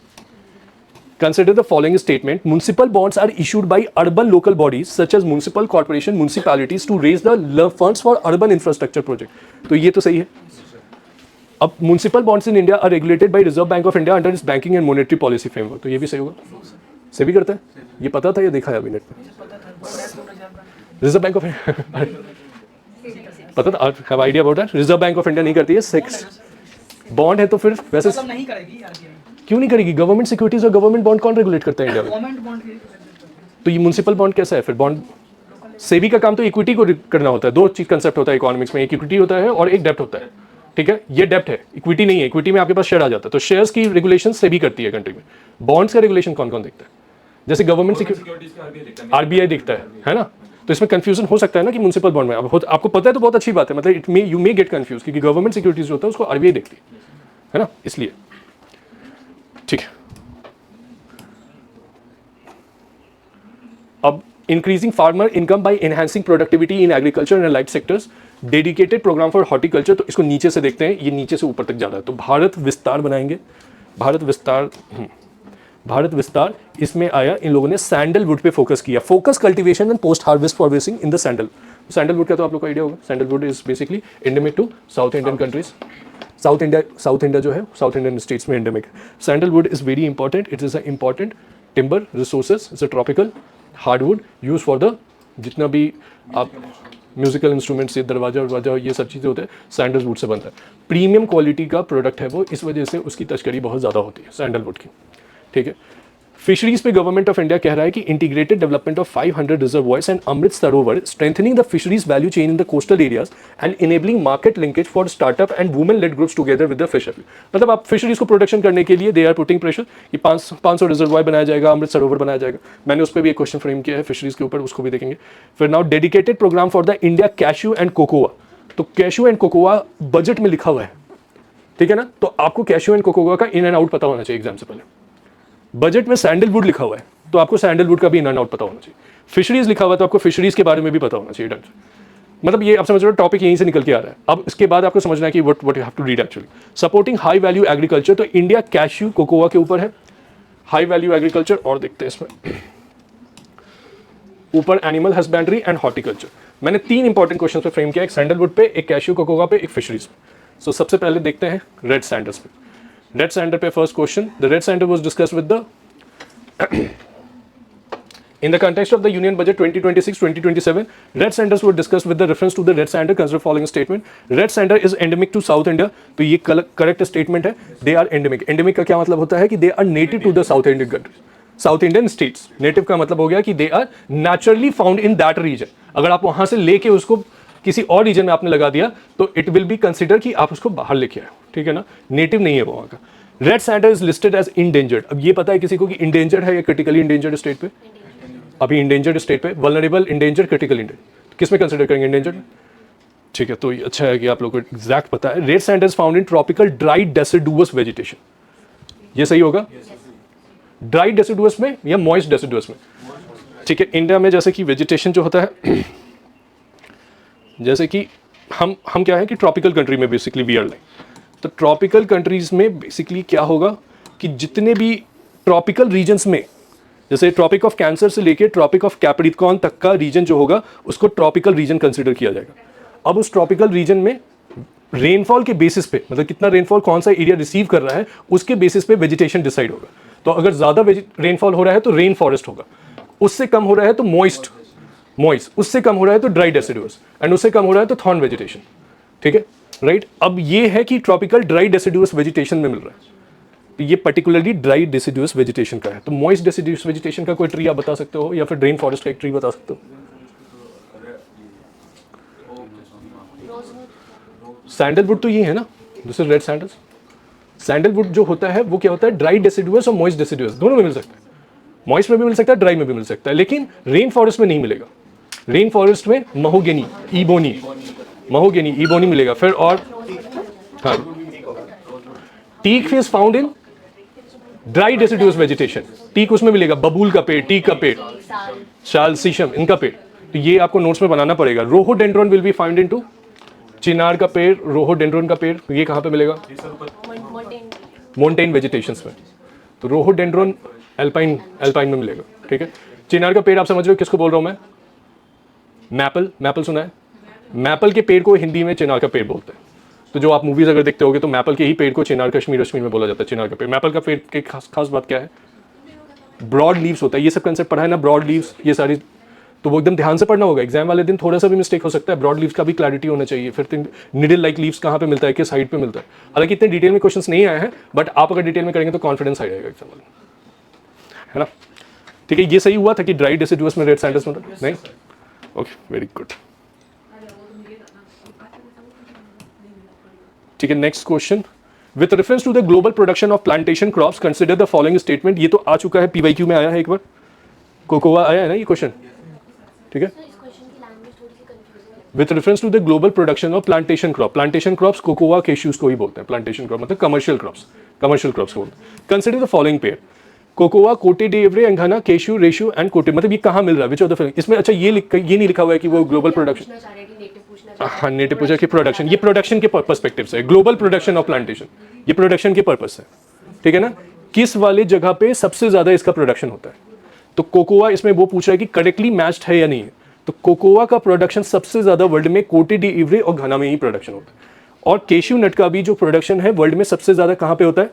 consider the following statement. Municipal bonds are issued by urban local bodies such as municipal corporation, municipalities to raise the funds for urban infrastructure project. तो ये तो सही है। अब municipal bonds in India are regulated by Reserve Bank of India under its banking and monetary policy framework. तो ये भी सही होगा, सेबी करता है, ये पता था या देखा है अभी नेट पे? रिजर्व बैंक ऑफ इंडिया पता था, have idea about that? Reserve bank of India नहीं करती है, 6 बॉन्ड है तो फिर वैसे नहीं करेगी यार, क्यों नहीं करेगी? गवर्नमेंट सिक्योरिटीज और गवर्नमेंट बॉन्ड कौन रेगुलेट करता है इंडिया में? Government bond. तो ये म्युनिसिपल बॉन्ड कैसा है फिर? बॉन्ड सेबी का काम तो इक्विटी को करना होता है। दो चीज कंसेप्ट होता है इकोनॉमिक्स में, एक इक्विटी होता है और एक डेप्ट होता है, ठीक है। ये डेप्ट है, इक्विटी नहीं है। इक्विटी में आपके पास शेयर आ जाता है, तो शेयर्स की रेगुलेशन सेबी करती है कंट्री में। बॉन्ड्स का रेगुलेशन कौन कौन देखता है? जैसे गवर्नमेंट सिक्योरिटी RBI देखता है ना। तो इसमें कंफ्यूजन हो सकता है ना कि म्युनिसिपल बॉन्ड में, अब आपको पता है तो बहुत अच्छी बात है, मतलब यू मे गेट कंफ्यूज, क्योंकि गवर्नमेंट सिक्योरिटीज जो होता है उसको RBI देखती है ना, इसलिए, ठीक है। अब increasing farmer income by enhancing productivity in agriculture and life sectors, dedicated programme for horticulture. तो इसको नीचे से देखते हैं, ये नीचे से ऊपर तक जा रहा है। तो भारत विस्तार बनाएंगे, भारत विस्तार इसमें आया, इन लोगों ने सैंडलवुड पे फोकस किया, focus cultivation and post harvest processing in the sandalwood का तो आप लोग को आइडिया होगा। Sandalwood is basically endemic to south Indian countries, south India जो है साउथ इंडियन स्टेट्स में endemic. Sandalwood is very important, it is a important timber resources, it's a tropical hardwood use for the जितना भी आप musical instruments से दरवाजा ये सब चीज़ें होते हैं सैंडलवुड से बनता है। प्रीमियम क्वालिटी का प्रोडक्ट है वो, इस वजह से उसकी तस्करी बहुत ज़्यादा होती है सैंडलवुड की, ठीक है। फिशरीज पे गवर्नमेंट ऑफ इंडिया कह रहा है कि integrated development of 500 reservoirs and Amrit Sarovar, strengthening the fisheries value chain in the coastal areas and enabling market linkage for startup and women led groups together with the fisher. मतलब आप fisheries को protection करने के लिए दे आर पुटिंग प्रेशर कि 500 रिजर्वॉय बनाया जाएगा, अमृत सरोवर बनाया जाएगा। मैंने उस पर भी एक क्वेश्चन फ्रेम किया है फिशरीज के ऊपर, उसको भी देखेंगे। फिर now dedicated programme for the India cashew and cocoa. तो कैश्यू एंड कोकोआ बजट में लिखा हुआ है, ठीक है ना। तो आपको कैश्यू एंड कोकोआ का इन एंड आउट पता होना चाहिए एग्जाम से पहले। बजट में सैंडलवुड लिखा हुआ है तो आपको सैंडलवुड का भी इन एंड आउट पता होना चाहिए, फिशरीज लिखा हुआ है तो आपको फिशरीज के बारे में भी पता होना चाहिए। डन, मतलब ये आप समझ रहे हो टॉपिक यहीं से निकल के आ रहा है। अब इसके बाद आपको समझना है कि what you have to read actually. Supporting high value agriculture, तो इंडिया कैश्यू कोकोआ के ऊपर है, हाई वैल्यू एग्रीकल्चर। और देखते हैं इसमें ऊपर एनिमल हस्बेंड्री एंड हॉर्टिकल्चर। मैंने 3 इंपॉर्टेंट क्वेश्चन पे फ्रेम किया, एक सैंडलवुड पे, एक कैश्यू कोकोआ पे, एक फिशरीज पे। सो सबसे पहले देखते हैं रेड सैंडर्स पे। रेड सैंडर पे first question, the red sander was discussed with the in the context of the Union Budget 2026-2027, red sanders were discussed with the reference to the red sander. Consider following statement: red sander is endemic to South India. तो ये correct statement है. They are endemic. Endemic का क्या मतलब होता है कि they are native to the South Indian countries, South Indian states. Native का मतलब हो गया कि they are naturally found in that region. अगर आप वहाँ से लेके उसको किसी और रीजन में आपने लगा दिया तो इट विल बी कंसिडर कि आप उसको बाहर लेके आए, ठीक है ना, नेटिव नहीं है वो वहाँ का। Red sander is listed as endangered. अब ये पता है किसी को कि इंडेंजर्ड है या क्रिटिकली इंडेंजर्ड स्टेट पे? अभी इंडेंजर्ड स्टेट पे, वल्नरेबल, इंडेंजर, क्रिटिकल इंडेंजर, किस में कंसिडर करेंगे? इंडेंजर्ड। ठीक है, तो ये अच्छा है कि आप लोग को एग्जैक्ट पता है। Red sander is found in tropical dry deciduous vegetation, ये सही होगा? ड्राई डेसिडुअस में या मॉइस्ट डेसिडुअस में? ठीक है, इंडिया में जैसे कि वेजिटेशन जो होता है जैसे कि हम क्या है कि ट्रॉपिकल कंट्री में बेसिकली वी आर लाइक, तो ट्रॉपिकल कंट्रीज में बेसिकली क्या होगा कि जितने भी ट्रॉपिकल रीजन्स में, जैसे ट्रॉपिक ऑफ कैंसर से लेके ट्रॉपिक ऑफ कैप्रिकॉर्न तक का रीजन जो होगा उसको ट्रॉपिकल रीजन कंसिडर किया जाएगा। अब उस ट्रॉपिकल रीजन में रेनफॉल के बेसिस पे, मतलब कितना रेनफॉल कौन सा एरिया रिसीव कर रहा है उसके बेसिस पे वेजिटेशन डिसाइड होगा। तो अगर ज़्यादा रेनफॉल हो रहा है तो रेन फॉरेस्ट होगा, उससे कम हो रहा है तो मॉइस्ट, उससे कम हो रहा है तो ड्राई डेसिडुअस, एंड उससे कम हो रहा है तो थॉर्न वेजिटेशन। ठीक है, राइट। अब ये है कि ट्रॉपिकल ड्राई डेसिडुअस वेजिटेशन में मिल रहा है, तो ये पर्टिकुलरली ड्राई डेसिडुअस वेजिटेशन का है। तो मॉइस्ट डेसिडुअस वेजिटेशन का कोई ट्री आप बता सकते हो या फिर रेन फॉरेस्ट का एक ट्री बता सकते हो? सैंडलवुड तो ये है ना, this is red sandals. Sandalwood जो होता है वो क्या होता है, ड्राई डेसिडुअस और मॉइस्ट डेसिडुअस दोनों में मिल सकता है। मॉइस्ट में भी मिल सकता है, ड्राई में भी मिल सकता है, लेकिन रेन फॉरेस्ट में नहीं मिलेगा। रेन फॉरेस्ट में महोगेनी, इबोनी मिलेगा। फिर और हाँ, teak is found in dry deciduous vegetation, teak उसमें मिलेगा, बबूल का पेड़, टीक का पेड़, शाल, शीशम, इनका पेड़। तो ये आपको नोट्स में बनाना पड़ेगा। Rhododendron will be found in two, चिनार का पेड़, रोहोडेंड्रॉन का पेड़, ये कहाँ पे मिलेगा? मोन्टेन वेजिटेशंस में। तो रोहोडेंड्रॉन एल्पाइन में मिलेगा। ठीक है, चिनार का पेड़ आप समझ रहे हो किसको बोल रहा हूँ मैं? मैपल सुना है? मैपल के पेड़ को हिंदी में चिनार का पेड़ बोलते हैं। तो जो आप मूवीज अगर देखते होगे तो मैपल के ही पेड़ को चिनार कश्मीर में बोला जाता है, चिनार का पेड़। मैपल का पेड़ की खास बात क्या है? ब्रॉड लीव्स होता है। ये सब कंसेप्ट पढ़ा है ना, ब्रॉड लीव्स, ये सारी, तो वो एकदम ध्यान से पढ़ना होगा। एग्जाम वाले दिन थोड़ा सा भी मिस्टेक हो सकता है, ब्रॉड लीव्स का भी क्लैरिटी होना चाहिए। फिर निडल लाइक लीव्स कहाँ पे मिलता है, किस साइड पे मिलता है। हालांकि इतने डिटेल में क्वेश्चंस नहीं आए हैं, बट आप अगर डिटेल में करेंगे तो कॉन्फिडेंस आ जाएगा एग्जाम वाले, है ना। ठीक है, ये सही हुआ था कि ड्राई डेसिडुअस में रेड सैंडल्स में नहीं? Okay, very good. ठीक है, next question, with reference to the global production of plantation crops consider the following statement. ये तो आ चुका है, पीवाईक्यू में आया है एक बार, कोकोआ आया है ना ये क्वेश्चन। ठीक है, with reference to the global production of plantation crop, plantation crops cocoa cashews को ही बोलते हैं। प्लांटेशन क्रॉप मतलब कमर्शियल क्रॉप्स को बोलते हैं। Consider the following pair, cocoa, Côte d'Ivoire, and Ghana, cashew, रेशू एंड कोटे। मतलब ये कहाँ मिल रहा है, विच ऑफ द फॉलोइंग? इसमें अच्छा ये नहीं लिखा हुआ है कि वो ग्लोबल प्रोडक्शन, हाँ, नेटिव पूजा की प्रोडक्शन, ये प्रोडक्शन के पर्सपेक्टिव से, ग्लोबल प्रोडक्शन ऑफ प्लांटेशन, ये प्रोडक्शन के पर्पस से, ठीक है ना, किस वाले जगह पे सबसे ज्यादा इसका प्रोडक्शन होता है। तो कोकोआ इसमें वो पूछ रहा है कि करेक्टली मैच्ड है या नहीं है। तो कोकोआ का प्रोडक्शन सबसे ज्यादा वर्ल्ड में कोटे डी इवरे और घाना में ही प्रोडक्शन होता है। और केशू नट का भी जो प्रोडक्शन है वर्ल्ड में सबसे ज्यादा कहाँ पे होता है?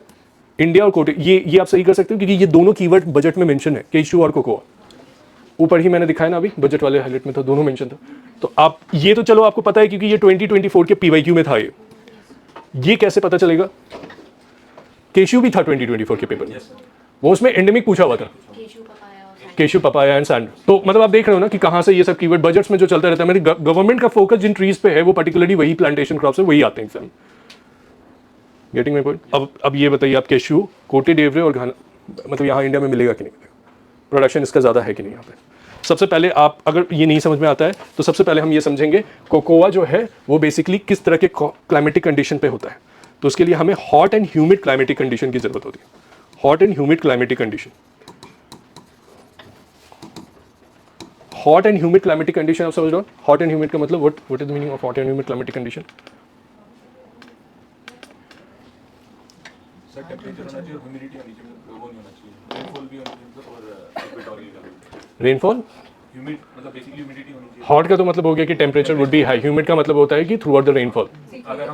इंडिया और कोटे। ये आप सही कर सकते हो क्योंकि ये दोनों कीवर्ड बजट में मेंशन है, केशू और कोकोआ। ऊपर ही मैंने दिखाया ना, अभी बजट वाले हाईलाइट में था, दोनों मेंशन था। तो आप ये तो चलो आपको पता है क्योंकि ये 2024 के पीवाईक्यू में था। ये कैसे पता चलेगा? केशू भी था 2024 के पेपर में, वो उसमें एंडेमिक पूछा हुआ था, केशू, पपाया एंड सैंड। तो मतलब आप देख रहे हो ना कि कहाँ से ये सब कीवर्ड बजट्स में जो चलता रहता है। मेरी गवर्नमेंट का फोकस जिन ट्रीज पे है वो पर्टिकुलरली वही प्लांटेशन क्रॉप्स है, वही आते हैं एग्जाम। Getting my point? अब ये बताइए आप, केशू, कोटे डेवरे और घाना, मतलब यहाँ इंडिया में मिलेगा कि नहीं मिलेगा? प्रोडक्शन इसका ज़्यादा है कि नहीं यहाँ पे? सबसे पहले आप, अगर ये नहीं समझ में आता है तो सबसे पहले हम ये समझेंगे कोकोआ जो है वो बेसिकली किस तरह के क्लाइमेटिक कंडीशन पे होता है। तो उसके लिए हमें hot and humid climatic condition की ज़रूरत होती है। Hot and humid climatic condition. Hot and humid climatic condition आप समझ रहे हो. हॉट एंड ह्यूमिड का मतलब what is the meaning of hot and humid climatic condition. Sir temperature होना चाहिए, ह्यूमिडिटी होनी चाहिए, वो नहीं होना चाहिए, रेनफॉल भी होनी चाहिए और इक्वेटोरियल का. रेनफॉल. ह्यूमिड मतलब बेसिकली ह्यूमिडिटी होनी चाहिए. हॉट का तो मतलब हो गया कि temperature would be high. Humid का मतलब होता है कि थ्रू आउट द रेनफॉल. अगर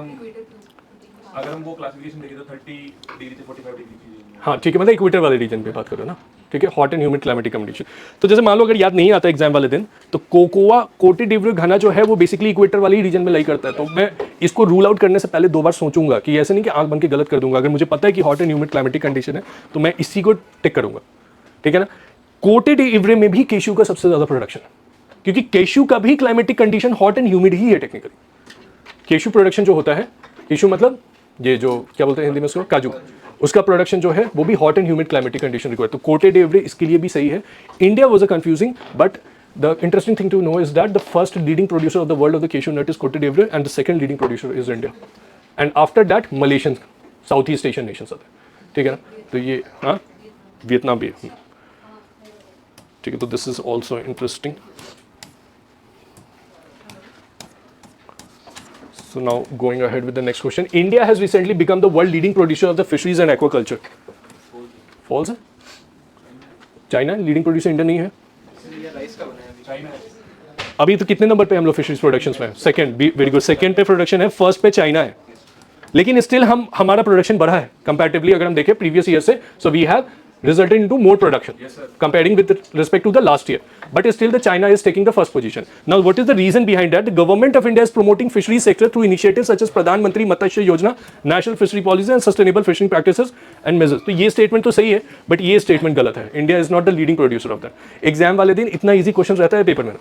हम वो क्लासिफिकेशन देखें तो 30 डिग्री से 45 डिग्री की. हाँ ठीक है, मतलब इक्वेटर वाले रीजन पे बात करो ना. ठीक है, hot and humid climatic condition. तो जैसे मान लो अगर याद नहीं आता एग्जाम वाले दिन, तो कोकोआ कोटे डिवरे घना जो है वो बेसिकली इक्वेटर वाले ही रीजन में लाई करता है. तो मैं इसको रूल आउट करने से पहले 2 बार सोचूंगा कि ऐसे नहीं कि आंख बन के गलत कर दूंगा. अगर मुझे पता है कि hot and humid climatic condition है तो मैं इसी को टिक करूंगा. ठीक है ना. कोटे डिवरे में भी केशू का सबसे ज्यादा प्रोडक्शन है, क्योंकि केशू का भी climatic condition hot and humid ही है टेक्निकली. केशू प्रोडक्शन जो होता है, केशू मतलब ये जो क्या बोलते हैं हिंदी में उसको, काजू, उसका प्रोडक्शन जो है वो भी hot and humid climatic condition required. तो कोटे डिवरे इसके लिए भी सही है. India was a confusing, but the interesting thing to know is that the first leading producer of the world of the cashew nut is Côte d'Ivoire and the second leading producer is India. And after that Malaysian, south east Asian nations आते हैं. ठीक है ना. तो ये हाँ, Vietnam भी है. ठीक है, तो this is also interesting. So now going ahead with the next question. India has recently become the world leading producer of the fisheries and aquaculture. False है? China leading producer India नहीं है. ये rice का बनाया अभी. China है. अभी तो कितने नंबर पे हम लोग फिशरीज प्रोडक्शंस में हैं? सेकंड. Very good. सेकंड पे प्रोडक्शन है, फर्स्ट पे चाइना है. लेकिन स्टिल हमारा प्रोडक्शन बढ़ा है कंपैरेटिवली अगर हम देखें प्रीवियस ईयर से. So we have resulted into more production comparing with respect to the last year, but still the China is taking the first position. Now what is the reason behind that? The government of India is promoting fisheries sector through initiatives such as Pradhan Mantri Matsya Yojana, National Fishery Policy and Sustainable Fishing Practices and Measures. तो ये statement तो सही है, but ये statement गलत है. India is not the leading producer of that. Exam वाले दिन इतना easy question रहता है पेपर में,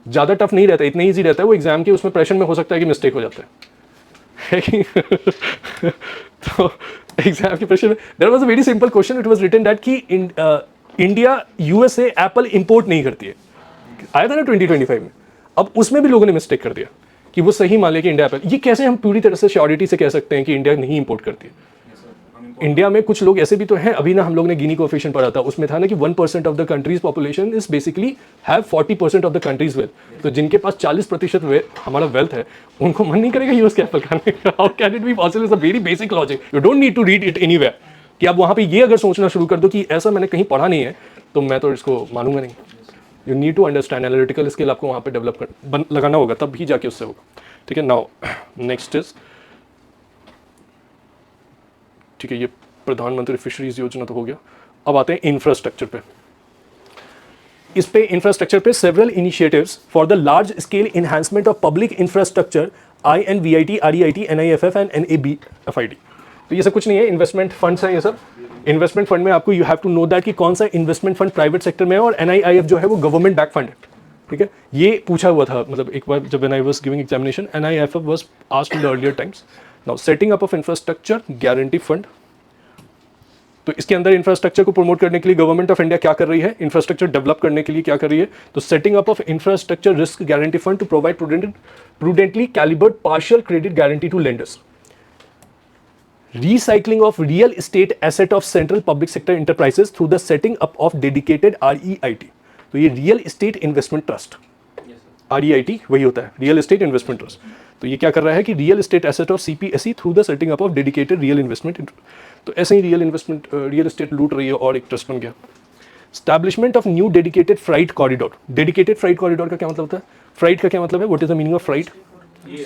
ज़्यादा टफ नहीं रहता, इतना ईजी रहता है. वो एग्जाम के उसमें प्रेशर में हो सकता है कि मिस्टेक हो जाता है. तो एग्जाम के प्रेशर में there was a very simple question. It was written that कि इंडिया यूएसए एप्पल इंपोर्ट नहीं करती है. आया था ना 2025 में. अब उसमें भी लोगों ने मिस्टेक कर दिया कि वो सही मान लिया कि इंडिया एप्पल. ये कैसे हम पूरी तरह से श्योरिटी से कह सकते हैं कि इंडिया नहीं इंपोर्ट करती है. इंडिया में कुछ लोग ऐसे भी तो हैं. अभी ना हम लोग ने गिनी कोएफिशिएंट पढ़ा था, उसमें था ना कि 1% of the countries population is basically have 40% of the countries wealth. तो जिनके पास 40% हमारा वेल्थ है, उनको मन नहीं करेगा यूएस के एप्पल खाने का. How can it be possible? It's a very basic logic. You don't need to read it anywhere. कि आप वहाँ पे ये अगर सोचना शुरू कर दो कि ऐसा मैंने कहीं पढ़ा नहीं है, तो मैं तो इसको मानूंगा नहीं. You need to understand analytical skill आपको वहाँ पे डेवलप लगाना होगा, तब भी जाके उससे होगा. ठीक है. नाउ नेक्स्ट इज, ठीक है, ये प्रधानमंत्री फिशरीज योजना तो हो गया. अब आते हैं इंफ्रास्ट्रक्चर पे. इस पे इंफ्रास्ट्रक्चर पे several initiatives for the large scale enhancement of public infrastructure INVIT, REIT, NIFF and NABFID. तो ये सब कुछ नहीं है, इन्वेस्टमेंट फंड्स हैं ये सब. इन्वेस्टमेंट फंड में आपको you have to know that कि कौन सा इन्वेस्टमेंट फंड प्राइवेट सेक्टर में है और NIIF जो है वो गवर्नमेंट बैक फंड है. ठीक है, ये पूछा हुआ था मतलब एक बार जब when I was giving examination, NIIF was asked in the earlier times. Now setting up of infrastructure guarantee fund. तो इसके अंदर इंफ्रास्ट्रक्चर को प्रमोट करने के लिए गवर्नमेंट ऑफ इंडिया क्या कर रही है, इंफ्रास्ट्रक्चर डेवलप करने के लिए क्या कर रही है. तो setting up of infrastructure risk guarantee fund to provide prudently calibrated partial credit guarantee to lenders. Recycling of real estate asset of central public sector enterprises through the setting up of dedicated REIT. तो ये real estate investment trust, REIT वही होता है, real estate investment trust. तो ये क्या कर रहा है कि real estate asset of CPSE through the setting up of dedicated real investment. तो ऐसे ही रियल एस्टेट लूट रही है और एक ट्रस्ट बन गया. Establishment of new dedicated freight corridor. Dedicated freight corridor का क्या मतलब होता है? Freight का क्या मतलब है? What is the meaning of freight? ये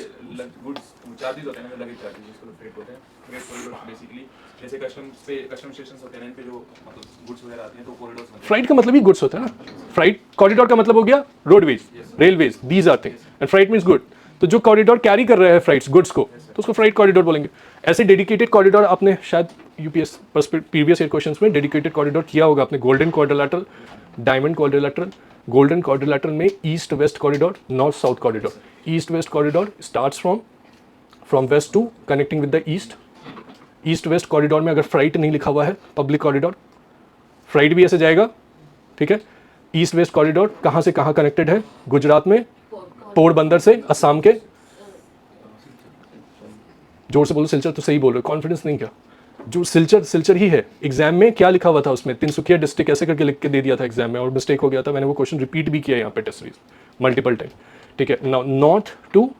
गुड्स चार्जेस होते हैं ना, लगेज चार्जेस जिसको फ्रेट होते हैं. फ्रेट कॉरिडोर बेसिकली जैसे कस्टम स्टेशंस होते हैं इन पे जो मतलब गुड्स वगैरह आती हैं तो कॉरिडोर्स में. फ्राइट का मतलब ही गुड्स होता है ना. फ्राइट कॉरिडोर का मतलब हो गया roadways, railways, these are things and freight means good. तो जो कॉरिडोर कैरी कर रहा है फ्राइट्स गुड्स को, तो उसको फ्राइट कॉरिडोर बोलेंगे. ऐसे डेडिकेटेड कॉरिडोर आपने शायद यूपीएस प्रीवियस ईयर क्वेश्चंस में डेडिकेटेड कॉरिडोर किया होगा आपने. Golden quadrilateral, diamond quadrilateral. Golden quadrilateral में east west corridor, north south corridor. East west corridor starts from west to connecting with the east. East west corridor में अगर freight नहीं लिखा हुआ है, पब्लिक कॉरिडोर, फ्राइट भी ऐसे जाएगा. ठीक है. ईस्ट वेस्ट कॉरिडोर कहाँ से कहाँ कनेक्टेड है? गुजरात में पोरबंदर से असम के, जोर से बोलो, सिलचर तो सही बोल रहे हो, कॉन्फिडेंस नहीं क्या. जो सिलचर ही है, एग्जाम में क्या लिखा हुआ था उसमें, तिनसुकिया डिस्ट्रिक्ट ऐसे करके लिख के दे दिया था एग्जाम में और मिस्टेक हो गया था, मैंने वो क्वेश्चन रिपीट भी किया यहाँ पे टेस्ट सीरीज मल्टीपल टाइम। ठीक है, now north to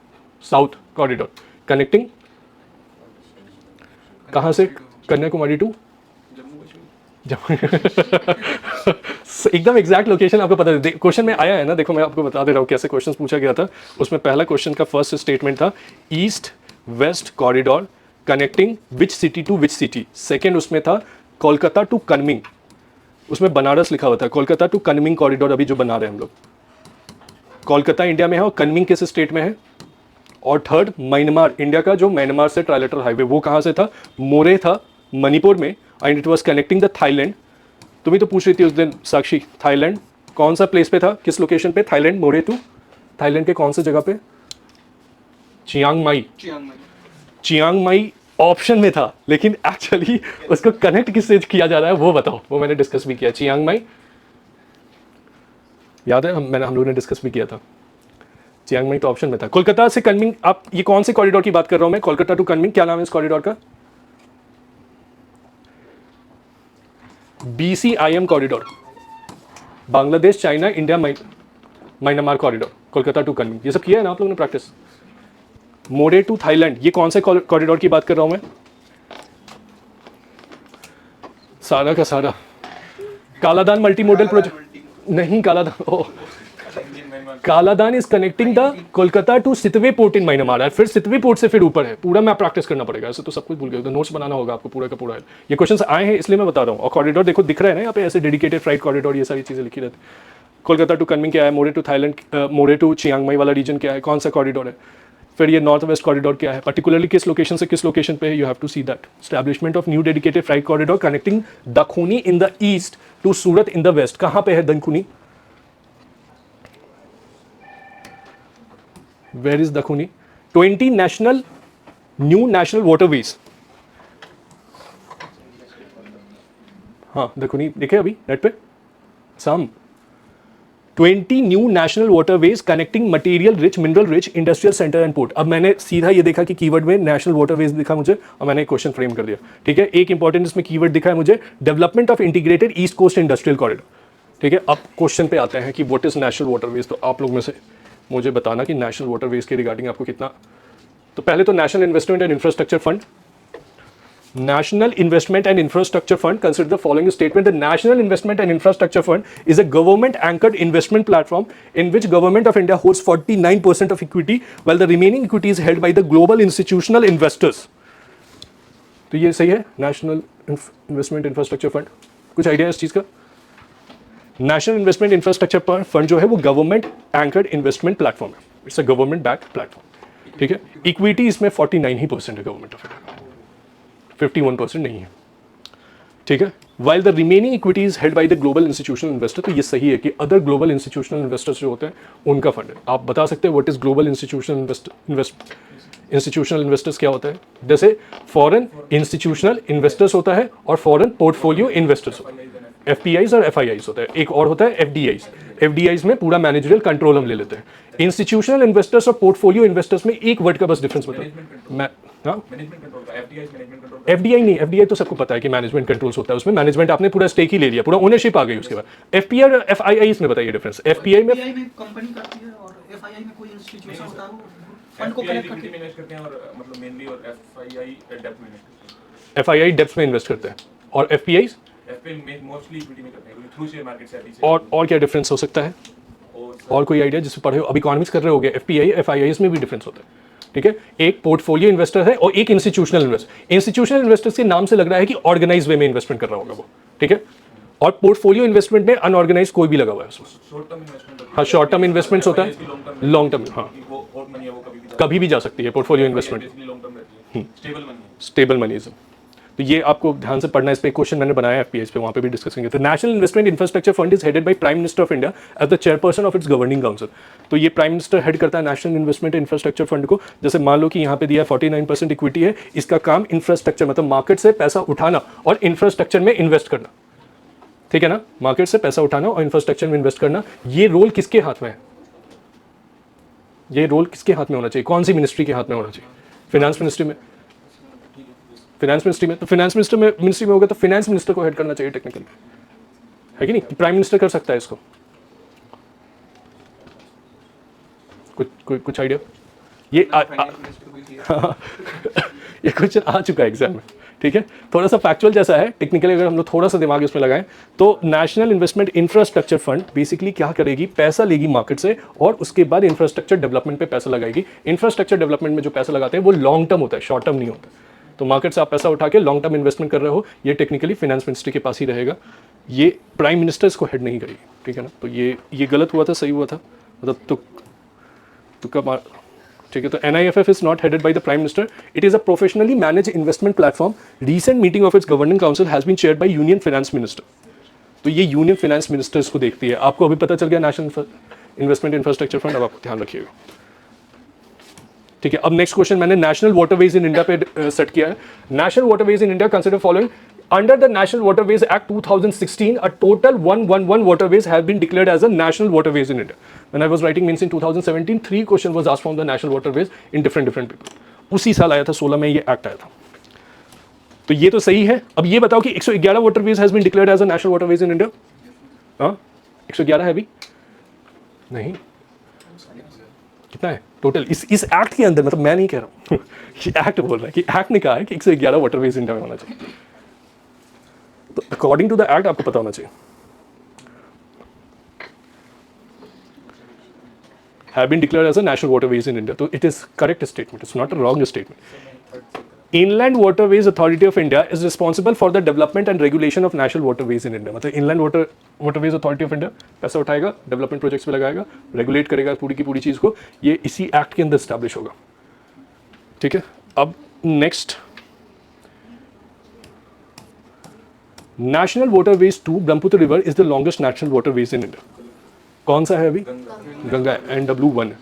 south corridor connecting कहाँ से, कन्याकुमारी टू एकदम एग्जैक्ट लोकेशन आपको पता है, क्वेश्चन में आया है ना, देखो मैं आपको बता दे रहा हूँ कैसे क्वेश्चन पूछा गया था। उसमें पहला क्वेश्चन का फर्स्ट स्टेटमेंट था east west corridor connecting which city to which city. Second उसमें था कोलकाता टू कनमिंग, उसमें बनारस लिखा हुआ था, कोलकाता टू कनमिंग कॉरिडोर अभी जो बना रहे हैं हम लोग, कोलकाता इंडिया में है और कनमिंग किस स्टेट में है। और थर्ड म्यांमार, इंडिया का जो म्यांमार से ट्राइलेटरल हाईवे वो कहाँ से था, मोरे था मणिपुर में, and it was connecting the Thailand. तुम ही तो पूछ रही थी उस दिन साक्षी, थाईलैंड कौन सा प्लेस पे था, किस लोकेशन पे, थाईलैंड मोरे टू, थाईलैंड के कौन सी जगह पे, चियांग माई ऑप्शन में था, लेकिन एक्चुअली उसको कनेक्ट किससे किया जा रहा है वो बताओ, वो मैंने डिस्कस भी किया। चियांग माई याद है, हम लोगों ने डिस्कस भी किया था। चियांग माई तो ऑप्शन में था। कोलकाता से कनमिंग, आप ये कौन से कॉरिडोर की बात कर रहा हूं मैं, कोलकाता टू कनमिंग, क्या नाम है इस कॉरिडोर का, BCIM corridor, Bangladesh China India Myanmar corridor, Kolkata to Kunming, ये सब किया है ना आप लोगों ने प्रैक्टिस। मोरे टू थाईलैंड, ये कौन से कॉरिडोर की बात कर रहा हूं मैं, सारा का सारा कालादान मल्टी मॉडल प्रोजेक्ट नहीं, Kaladan is connecting the Kolkata to Sittwe port in Myanmar, फिर सितवे पोर्ट से फिर ऊपर है, पूरा मैं प्रैक्टिस करना पड़ेगा, ऐसे तो सब कुछ भूल गया, तो नोट्स बनाना होगा आपको पूरा का पूरा। ये क्वेश्चंस आए हैं इसलिए मैं बता रहा हूँ। और कॉरिडोर देखो दिख रहा है ना यहाँ पे, ऐसे डेडिकेटेड फ्लाइट कॉरिडोर, ये सारी चीजें लिखी रहती। कोलकाता टू कनमिंग क्या है, Moreh to Thailand, Moreh to Chiang Mai वाला रीजन क्या है, कौन सा कॉरिडोर है, फिर ये नॉर्थ वेस्ट कॉरिडोर क्या है, पर्टिकुलरली किस लोकेशन से किस लोकेशन पे है, you have to see that. Establishment of new dedicated freight corridor connecting Dankuni in the east to Surat in the west, कहाँ पे है Dankuni, where is Dankuni. 20 new national waterways, हाँ दखुनी देखे अभी नेट पे some 20 new national waterways connecting material rich mineral rich industrial centre and port. अब मैंने सीधा ये देखा कि कीवर्ड में नेशनल वाटरवेज दिखा मुझे और मैंने एक क्वेश्चन फ्रेम कर दिया। ठीक है, एक इंपॉर्टेंट इसमें कीवर्ड दिखा है मुझे, development of integrated east coast industrial corridor. ठीक है, अब क्वेश्चन पे आते हैं कि व्हाट इज नेशनल वाटरवेज। तो आप लोग में से मुझे बताना कि नेशनल वाटरवेज के रिगार्डिंग आपको कितना, तो पहले तो national investment and infrastructure fund, National Investment and Infrastructure Fund, consider the following statement. The National Investment and Infrastructure Fund is a government-anchored investment platform in which Government of India holds 49% of equity, while the remaining equity is held by the global institutional investors. तो ये सही है, National Investment Infrastructure Fund। कुछ idea है इस चीज़ का? National Investment Infrastructure Fund जो है वो government-anchored investment platform है। It's a government-backed platform। ठीक है, इक्विटी इसमें 49% ही है गवर्नमेंट ऑफ इंडिया, 51% नहीं है। ठीक है, while the remaining equity is held by the global institutional investor. तो ये सही है कि अदर ग्लोबल इंस्टीट्यूशनल इन्वेस्टर्स जो होते हैं उनका फंड है। आप बता सकते हैं what is global institutional investors क्या होता है? जैसे फॉरेन इंस्टीट्यूशनल इन्वेस्टर्स होता है और फॉरेन पोर्टफोलियो इन्वेस्टर्स होता है, FPIs और FIIs होता है। एक और होता है FDIs। FDIs में पूरा मैनेजरियल कंट्रोल हम ले लेते हैं। इंस्टीट्यूशनल इन्वेस्टर्स और पोर्टफोलियो इन्वेस्टर्स में एक वर्ड का बस डिफरेंस बताओ। FDI नहीं, FDI तो सबको पता है कि मैनेजमेंट कंट्रोल्स होता है, उसमें मैनेजमेंट आपने पूरा स्टेक ही ले लिया, पूरा ओनरशिप आ गई उसके बाद। FPI और FIIs में बताइए डिफरेंस। FPI में कंपनी करती है और FII में कोई इंस्टीट्यूशन होता है वो फंड को कनेक्ट करके इन्वेस्ट करते हैं, और मतलब मेनली, और FII डेब्ट में इन्वेस्ट करते हैं। FII डेब्ट में इन्वेस्ट करते हैं और FPIs मोस्टली इक्विटी में करते हैं, थ्रू शेयर मार्केट से अभी से। और क्या डिफरेंस हो सकता है? और कोई आइडिया जिससे पढ़े हो? अब इकोनॉमिक्स कर रहे होगे, FPI FIIs में भी डिफरेंस होता है। ठीक है, एक पोर्टफोलियो इन्वेस्टर है और एक इंस्टीट्यूशनल इन्वेस्टर। इंस्टीट्यूशनल इन्वेस्टर्स के नाम से लग रहा है कि ऑर्गेनाइज वे में इन्वेस्टमेंट कर रहा होगा वो। ठीक है, और पोर्टफोलियो इन्वेस्टमेंट में अनऑर्गेनाइज कोई भी लगा हुआ है उसमें। हाँ, शॉर्ट टर्म इन्वेस्टमेंट्स होता है, लॉन्ग टर्म, हाँ कभी भी जा सकती है पोर्टफोलियो इन्वेस्टमेंट, स्टेबल मनीज। तो ये आपको ध्यान से पढ़ना है, इस पे क्वेश्चन मैंने बनाया FPIs पे, वहाँ पे भी डिस्कस करेंगे। तो national investment infrastructure fund is headed by prime minister of India as the chairperson of its governing council. तो ये प्राइम मिनिस्टर हेड करता है नेशनल इन्वेस्टमेंट इंफ्रास्ट्रक्चर फंड को। जैसे मान लो कि यहाँ पे दिया 49% इक्विटी है, इसका काम इंफ्रास्ट्रक्चर मतलब मार्केट से पैसा उठाना और इंफ्रास्ट्रक्चर में इन्वेस्ट करना। ठीक है ना, मार्केट से पैसा उठाना और इंफ्रास्ट्रक्चर में इन्वेस्ट करना। ये रोल किसके हाथ में है? ये रोल किसके हाथ में होना चाहिए? कौन सी मिनिस्ट्री के हाथ में होना चाहिए? फाइनेंस मिनिस्ट्री में। फाइनेंस मिनिस्ट्री में, तो फाइनेंस मिनिस्ट्री में होगा तो फाइनेंस मिनिस्टर को हेड करना चाहिए टेक्निकली, है कि नहीं? प्राइम मिनिस्टर कर सकता है इसको, कुछ आइडिया? ये फाइनेंस मिनिस्टर कोई थी ये क्वेश्चन आ चुका है एग्जाम में, ठीक है? थोड़ा सा फैक्चुअल जैसा है, टेक्निकली अगर हम लोग थोड़ा सा दिमाग इसमें लगाएं तो national investment infrastructure fund basically क्या करेगी, पैसा लेगी मार्केट से और उसके बाद इंफ्रास्ट्रक्चर डेवलपमेंट पे पैसा लगाएगी। इंफ्रास्ट्रक्चर डेवलपमेंट में जो पैसा लगाते हैं वो लॉन्ग टर्म होता है, शॉर्ट टर्म नहीं होता। तो मार्केट से आप पैसा उठा के लॉन्ग टर्म इन्वेस्टमेंट कर रहे हो, ये टेक्निकली फाइनेंस मिनिस्ट्री के पास ही रहेगा, ये प्राइम मिनिस्टर इसको हेड नहीं करेगी, ठीक है ना? तो ये गलत हुआ था, सही हुआ था, मतलब तुक्का मार, ठीक है? तो NIFF is not headed by the Prime Minister. It is a professionally managed investment platform. Recent meeting of its governing council has been chaired by Union Finance Minister. तो ये यूनियन फाइनेंस मिनिस्टर इसको देखती है। आपको अभी पता चल गया नेशनल इन्वेस्टमेंट इंफ्रास्ट्रक्चर फंड, अब आपको ध्यान रखिएगा, ठीक है? अब नेक्स्ट क्वेश्चन मैंने नेशनल वाटरवेज इन इंडिया पे सेट किया है। National waterways in India consider following Under the National Waterways Act 2016, a total 111 waterways have been declared as a national waterways in India. When I was writing means in 2017, 3 questions was asked from the national waterways in different people. उसी साल आया था 16 में ये act आया था। तो ये तो सही है। अब ये बताओ कि 111 waterways has been declared as a national waterways in India? हाँ, 111 है अभी? नहीं, कितना है टोटल इस एक्ट के अंदर? मतलब मैं नहीं कह रहा हूँ ये एक्ट बोल रहा है कि एक्ट ने कहा है कि 111 वाटरवेज इंडिया में होना चाहिए। तो अकॉर्डिंग टू द एक्ट आपको पता होना चाहिए। Have been declared as a national waterways in India. So it is correct statement. It's not a wrong statement. Inland Waterways Authority of India is responsible for the development and regulation of national waterways in India. मतलब Inland Waterways Authority of India पैसा उठाएगा, development projects पे लगाएगा, regulate करेगा पूरी की पूरी चीज़ को, ये इसी एक्ट के अंदर स्टैब्लिश होगा, ठीक है? अब next, national waterways 2 Brahmaputra river is the longest national waterways in India. कौन सा है अभी? गंगा, NW1 है,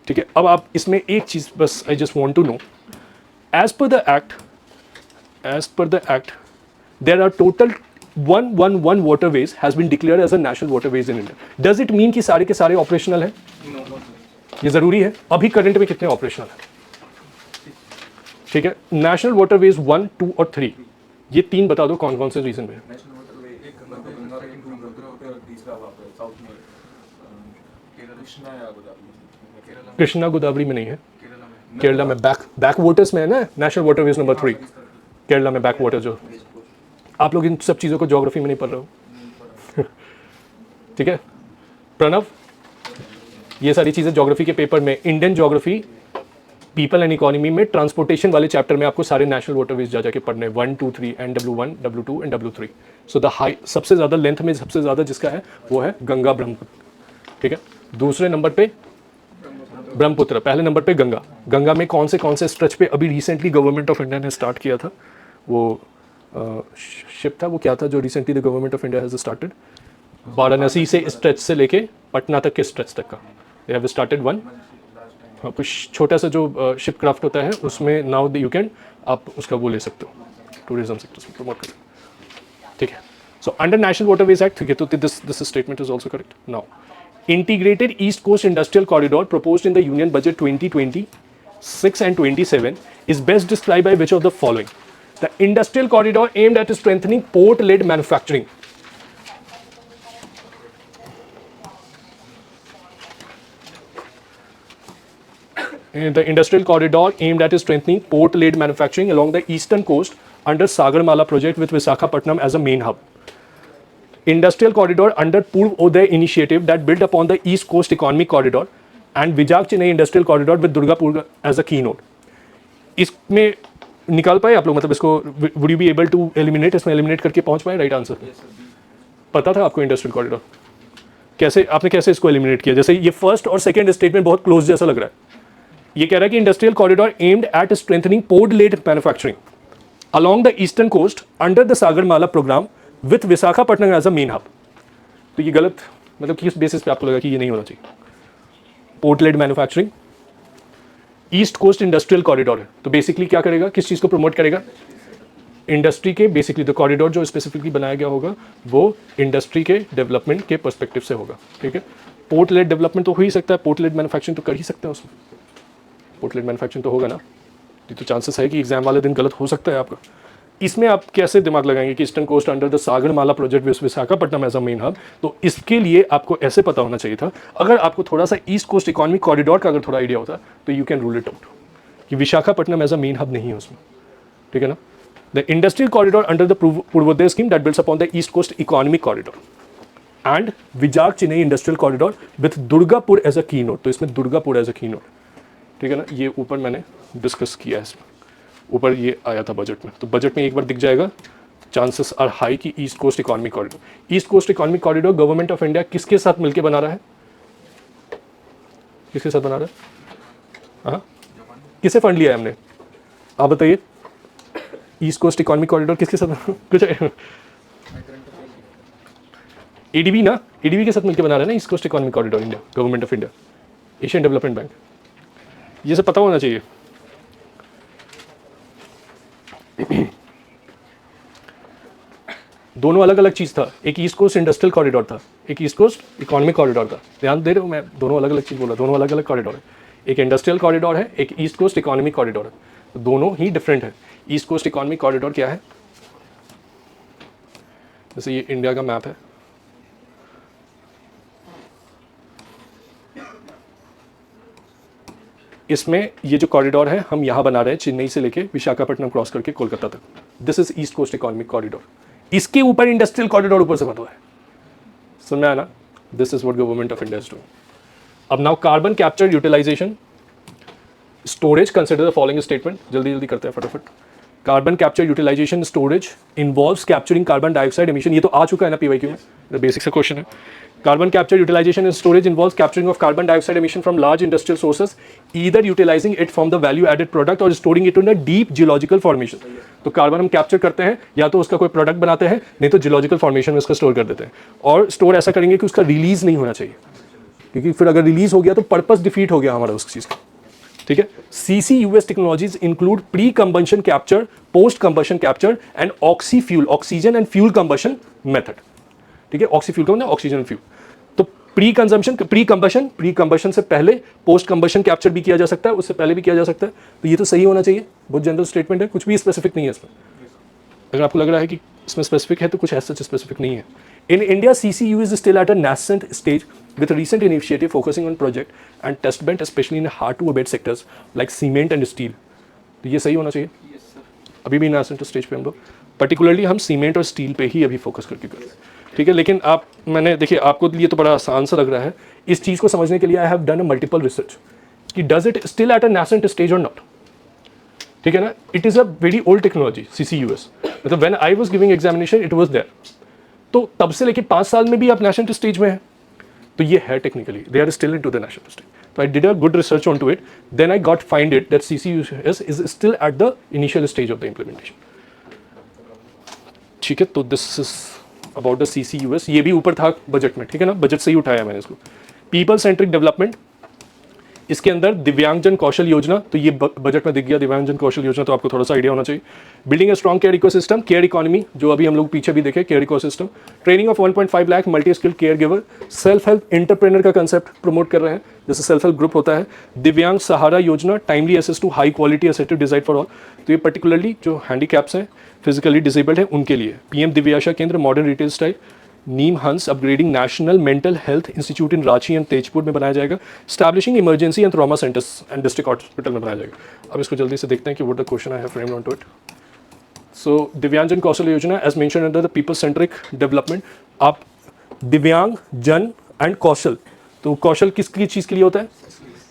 ठीक है? अब आप इसमें एक चीज बस, I just want to know, as per the act there are total 111 waterways has been declared as a national waterways in India. Does it mean कि सारे के सारे ऑपरेशनल है? ये जरूरी है? अभी करंट में कितने ऑपरेशनल है, ठीक है? नेशनल वाटरवेज 1, 2 और 3, ये 3 बता दो कौन कौन से रीजन में? कृष्णा गोदावरी में नहीं है, केरला में बैक वाटर्स में है ना नेशनल वाटरवेज नंबर 3, केरला में बैक वाटर। जो आप लोग इन सब चीज़ों को ज्योग्राफी में नहीं पढ़ रहे हो ठीक है प्रणव, ये सारी चीज़ें ज्योग्राफी के पेपर में, Indian geography people and economy में ट्रांसपोर्टेशन वाले चैप्टर में आपको सारे नेशनल वाटरवेज जा जाके पढ़ने, 1, 2, 3, NW1, W2 and W3। So the high, सबसे ज़्यादा लेंथ में सबसे ज़्यादा जिसका है वो है गंगा ब्रह्मपुत्र, ठीक है? दूसरे नंबर पे ब्रह्मपुत्र, पहले नंबर पे गंगा। गंगा में कौन से स्ट्रेच पे अभी रिसेंटली गवर्नमेंट ऑफ इंडिया ने स्टार्ट किया था, वो शिप था, वो क्या था जो recently the government of India has started? Varanasi से स्ट्रेच से लेके पटना तक के स्ट्रेच तक का दे हैव स्टार्टेड वन। हाँ, कुछ छोटा सा जो शिप क्राफ्ट होता है उसमें नाउ यू कैन, आप उसका वो ले सकते हो, टूरिज्म सेक्टर में प्रमोट कर, ठीक है? So under national waterways act, ठीक है? तो this statement is also correct. Now Integrated East Coast Industrial Corridor proposed in the Union Budget 2026 and 27 is best described by which of the following? The industrial corridor aimed at strengthening port-led manufacturing. The industrial corridor aimed at strengthening port-led manufacturing along the eastern coast under Sagarmala project with Visakhapatnam as a main hub. Industrial corridor under Purv Uday initiative that built upon the East Coast Economic Corridor and Vijay Chennai Industrial Corridor with Durgapur as a keynote. इसमें निकाल पाए आप लोग, मतलब इसको would you be able to eliminate, इसमें eliminate करके पहुंच पाए राइट आंसर? पता था आपको इंडस्ट्रियल कॉरिडोर कैसे, आपने कैसे इसको एलिमिनेट किया? जैसे ये फर्स्ट और सेकंड स्टेटमेंट बहुत क्लोज जैसा लग रहा है। ये कह रहा है कि industrial corridor aimed at strengthening port led manufacturing along the eastern coast under the Sagarmala program with Visakhapatnam as a main hub. तो ये गलत, मतलब किस बेसिस पे आपको लगा कि ये नहीं होना चाहिए? Port led manufacturing, east coast industrial corridor है, तो बेसिकली क्या करेगा, किस चीज़ को प्रमोट करेगा? इंडस्ट्री के, बेसिकली द कॉरिडोर जो स्पेसिफिकली बनाया गया होगा वो इंडस्ट्री के डेवलपमेंट के पर्सपेक्टिव से होगा, ठीक है? पोर्ट लेड डेवलपमेंट तो हो ही सकता है, पोर्ट लेड मैन्युफैक्चरिंग तो कर ही सकते हैं उसमें, पोर्ट लेड मैन्युफैक्चरिंग तो होगा ना, ये तो चांसेस है कि एग्जाम वाले दिन गलत हो सकता है आपका। इसमें आप कैसे दिमाग लगाएंगे कि eastern coast under the Sagarmala project with Visakhapatnam as a main hub, तो इसके लिए आपको ऐसे पता होना चाहिए था। अगर आपको थोड़ा सा ईस्ट कोस्ट इकोनॉमिक कॉरिडोर का अगर थोड़ा आइडिया होता तो you can rule it out कि Visakhapatnam as a main hub नहीं है उसमें, ठीक है ना। The industrial corridor under the Purvodaya scheme that builds upon the east coast economic corridor and Vizag Chennai industrial corridor with Durgapur as a key node, तो इसमें Durgapur as a key note, ठीक है ना। ये ऊपर मैंने डिस्कस किया है, इसमें ऊपर ये आया था बजट में, तो बजट में एक बार दिख जाएगा। चांसेस आर हाई कि east coast economic corridor, east coast economic corridor government of India किसके साथ मिलकर बना रहा है, किसके साथ बना रहा है, हाँ किसे फंड लिया है हमने, आप बताइए। ईस्ट कोस्ट इकोनॉमिक कॉरिडोर किसके साथ कुछ एडीबी ना, एडीबी के साथ मिलकर बना रहा है ना east coast economic corridor India, government of India, Asian development bank, ये सब पता होना चाहिए। दोनों अलग अलग चीज था, एक ईस्ट कोस्ट इंडस्ट्रियल कॉरिडोर था, एक ईस्ट कोस्ट इकोनॉमिक कॉरिडोर था। ध्यान दे रहे हो, मैं दोनों अलग अलग चीज बोला, दोनों अलग अलग कॉरिडोर है, एक इंडस्ट्रियल कॉरिडोर है, एक ईस्ट कोस्ट इकोनॉमिक कॉरिडोर है, तो दोनों ही डिफरेंट है। ईस्ट कोस्ट इकोनॉमिक कॉरिडोर क्या है, जैसे ये इंडिया का मैप है, इसमें ये जो कॉरिडोर है हम यहाँ बना रहे हैं चेन्नई से लेके विशाखापट्टनम क्रॉस करके कोलकाता तक, this is east coast economic corridor. इसके ऊपर इंडस्ट्रियल कॉरिडोर ऊपर से बना हुआ है, सुन में आया ना, this is what government of India is doing. अब now carbon capture utilisation storage, consider the following statement, जल्दी जल्दी करते हैं फटाफट। Carbon capture utilisation storage involves capturing carbon dioxide emission, ये तो आ चुका है ना पीवाईक्यू में, बेसिक सा क्वेश्चन है। Carbon capture utilization and storage involves capturing of carbon dioxide emission from large industrial sources, either utilizing it from the value-added product or storing it in a deep geological formation. तो carbon हम capture करते हैं, या तो उसका कोई product बनाते हैं, नहीं तो जियोलॉजिकल फॉर्मेशन में उसका स्टोर कर देते हैं, और स्टोर ऐसा करेंगे कि उसका रिलीज नहीं होना चाहिए, क्योंकि फिर अगर रिलीज हो गया तो पर्पस डिफीट हो गया हमारा उस चीज़ का, ठीक है। CCUS technologies include pre combustion capture, post combustion capture and oxy fuel, oxygen and fuel combustion method, ठीक है। ऑक्सी फ्यूल का मतलब ऑक्सीजन फ्यूल, तो प्री कंबशन से पहले पोस्ट कंबशन कैप्चर भी किया जा सकता है, उससे पहले भी किया जा सकता है, तो ये तो सही होना चाहिए। बहुत जनरल स्टेटमेंट है, कुछ भी स्पेसिफिक नहीं है इसमें। अगर आपको लग रहा है कि इसमें स्पेसिफिक है तो कुछ ऐसा स्पेसिफिक नहीं है। In India CCU is still at a nascent stage with recent initiative focusing on project and test bed especially in hard to abate sectors like cement and steel, तो ये सही होना चाहिए। अभी भी nascent स्टेज पे हम लोग पर्टिकुलरली हम सीमेंट और स्टील पे ही अभी फोकस करके कर रहे हैं, ठीक है। लेकिन आप, मैंने देखिए आपको ये तो बड़ा आसान सा लग रहा है, इस चीज़ को समझने के लिए I have done a multiple research कि does it still at a nascent stage और नॉट, ठीक है ना। It is a very old technology CCUS, मतलब when I was giving examination it was there, तो तब से लेके 5 साल में भी आप nascent स्टेज में है, तो ये है technically they are still into the nascent stage. तो I did a good research on to it, then I got find it that CCUS is still at the initial stage of the implementation, ठीक है। तो this is about the CCUS, ये भी ऊपर था budget में, ठीक है ना, बजट से ही उठाया मैंने इसको। पीपल सेंट्रिक डेवलपमेंट, इसके अंदर दिव्यांगजन कौशल योजना, तो ये बजट में दिख गया दिव्यांगजन कौशल योजना, तो आपको थोड़ा सा आइडिया होना चाहिए। Building a strong care ecosystem, care economy, जो अभी हम लोग पीछे भी देखे, care ecosystem. Training of 1.5 lakh multi skill care giver, self help entrepreneur का कंसेप्ट प्रमोट कर रहे हैं, जैसे सेल्फ हेल्प ग्रुप होता है। Divyang Sahara Yojana, timely access to high quality assistive design for all, तो ये पर्टिकुलरली जो हैंडीकैप्स हैं, फिजिकली डिसेबल्ड है, उनके लिए। PM दिव्याशा केंद्र, modern retail style. NIMHANS upgrading national mental health institute in Ranchi and Tezpur में बनाया जाएगा। Establishing emergency and trauma centres and district hospital में बनाया जाएगा। अब इसको जल्दी से देखते हैं कि what the question I have framed on to it. So Divyangjan Kaushal Yojana as mention under the people centric development, आप दिव्यांग जन एंड कौशल, तो कौशल किसकी चीज़ के लिए होता है,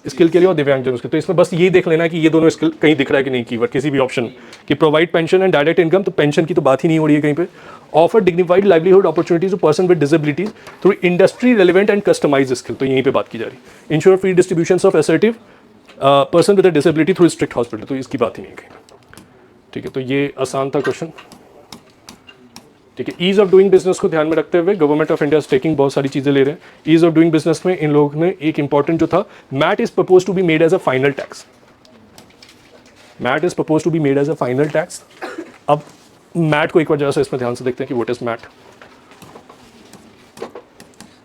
स्किल के लिए, और दिव्यांगजन उसके, तो इसमें बस ये देख लेना है कि ये दोनों स्किल कहीं दिख रहा है कि नहीं कीवर्ड किसी भी ऑप्शन कि provide pension and direct income, तो पेंशन की तो बात ही नहीं हो रही है कहीं पे। Offer dignified livelihood opportunities to person with disabilities through industry relevant and customise skill, तो यहीं पे बात की जा रही है। Ensure free distribution of assertive person with disability through strict hospital, तो इसकी बात ही नहीं कहीं, ठीक है। तो ये आसान था क्वेश्चन, ठीक है। ईज ऑफ डूइंग बिजनेस को ध्यान में रखते हुए गवर्नमेंट ऑफ इंडिया टेकिंग बहुत सारी चीजें ले रहे हैं। ईज ऑफ डूइंग बिजनेस में इन लोगों ने एक इंपॉर्टेंट जो था, MAT is propose to be made as a final tax, MAT is propose to be made as a final tax. अब मैट को एक बार जरा सा इसमें ध्यान से देखते हैं कि what is MAT.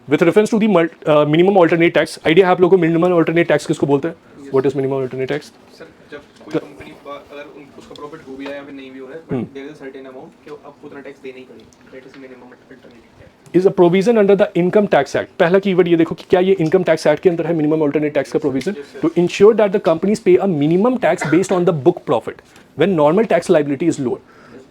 With reference to the minimum alternate tax, idea है आप लोगों को मिनिमम ऑल्टरनेट टैक्स किसको बोलते हैं, what is minimum alternate tax? Sir जब कोई कंपनी अगर उसका प्रॉफिट हो भी रहा है या फिर नहीं भी हो रहा है but there is a certain amount कि आपको उतना टैक्स देना ही पड़ेगा, that is minimum alternate is a provision under the income tax act. पहला कीवर्ड ये देखो कि क्या ये इनकम टैक्स एक्ट के अंदर है मिनिमम अल्टरनेट टैक्स का provision, to ensure that the companies pay a minimum tax based on the book profit when normal tax liability is lower.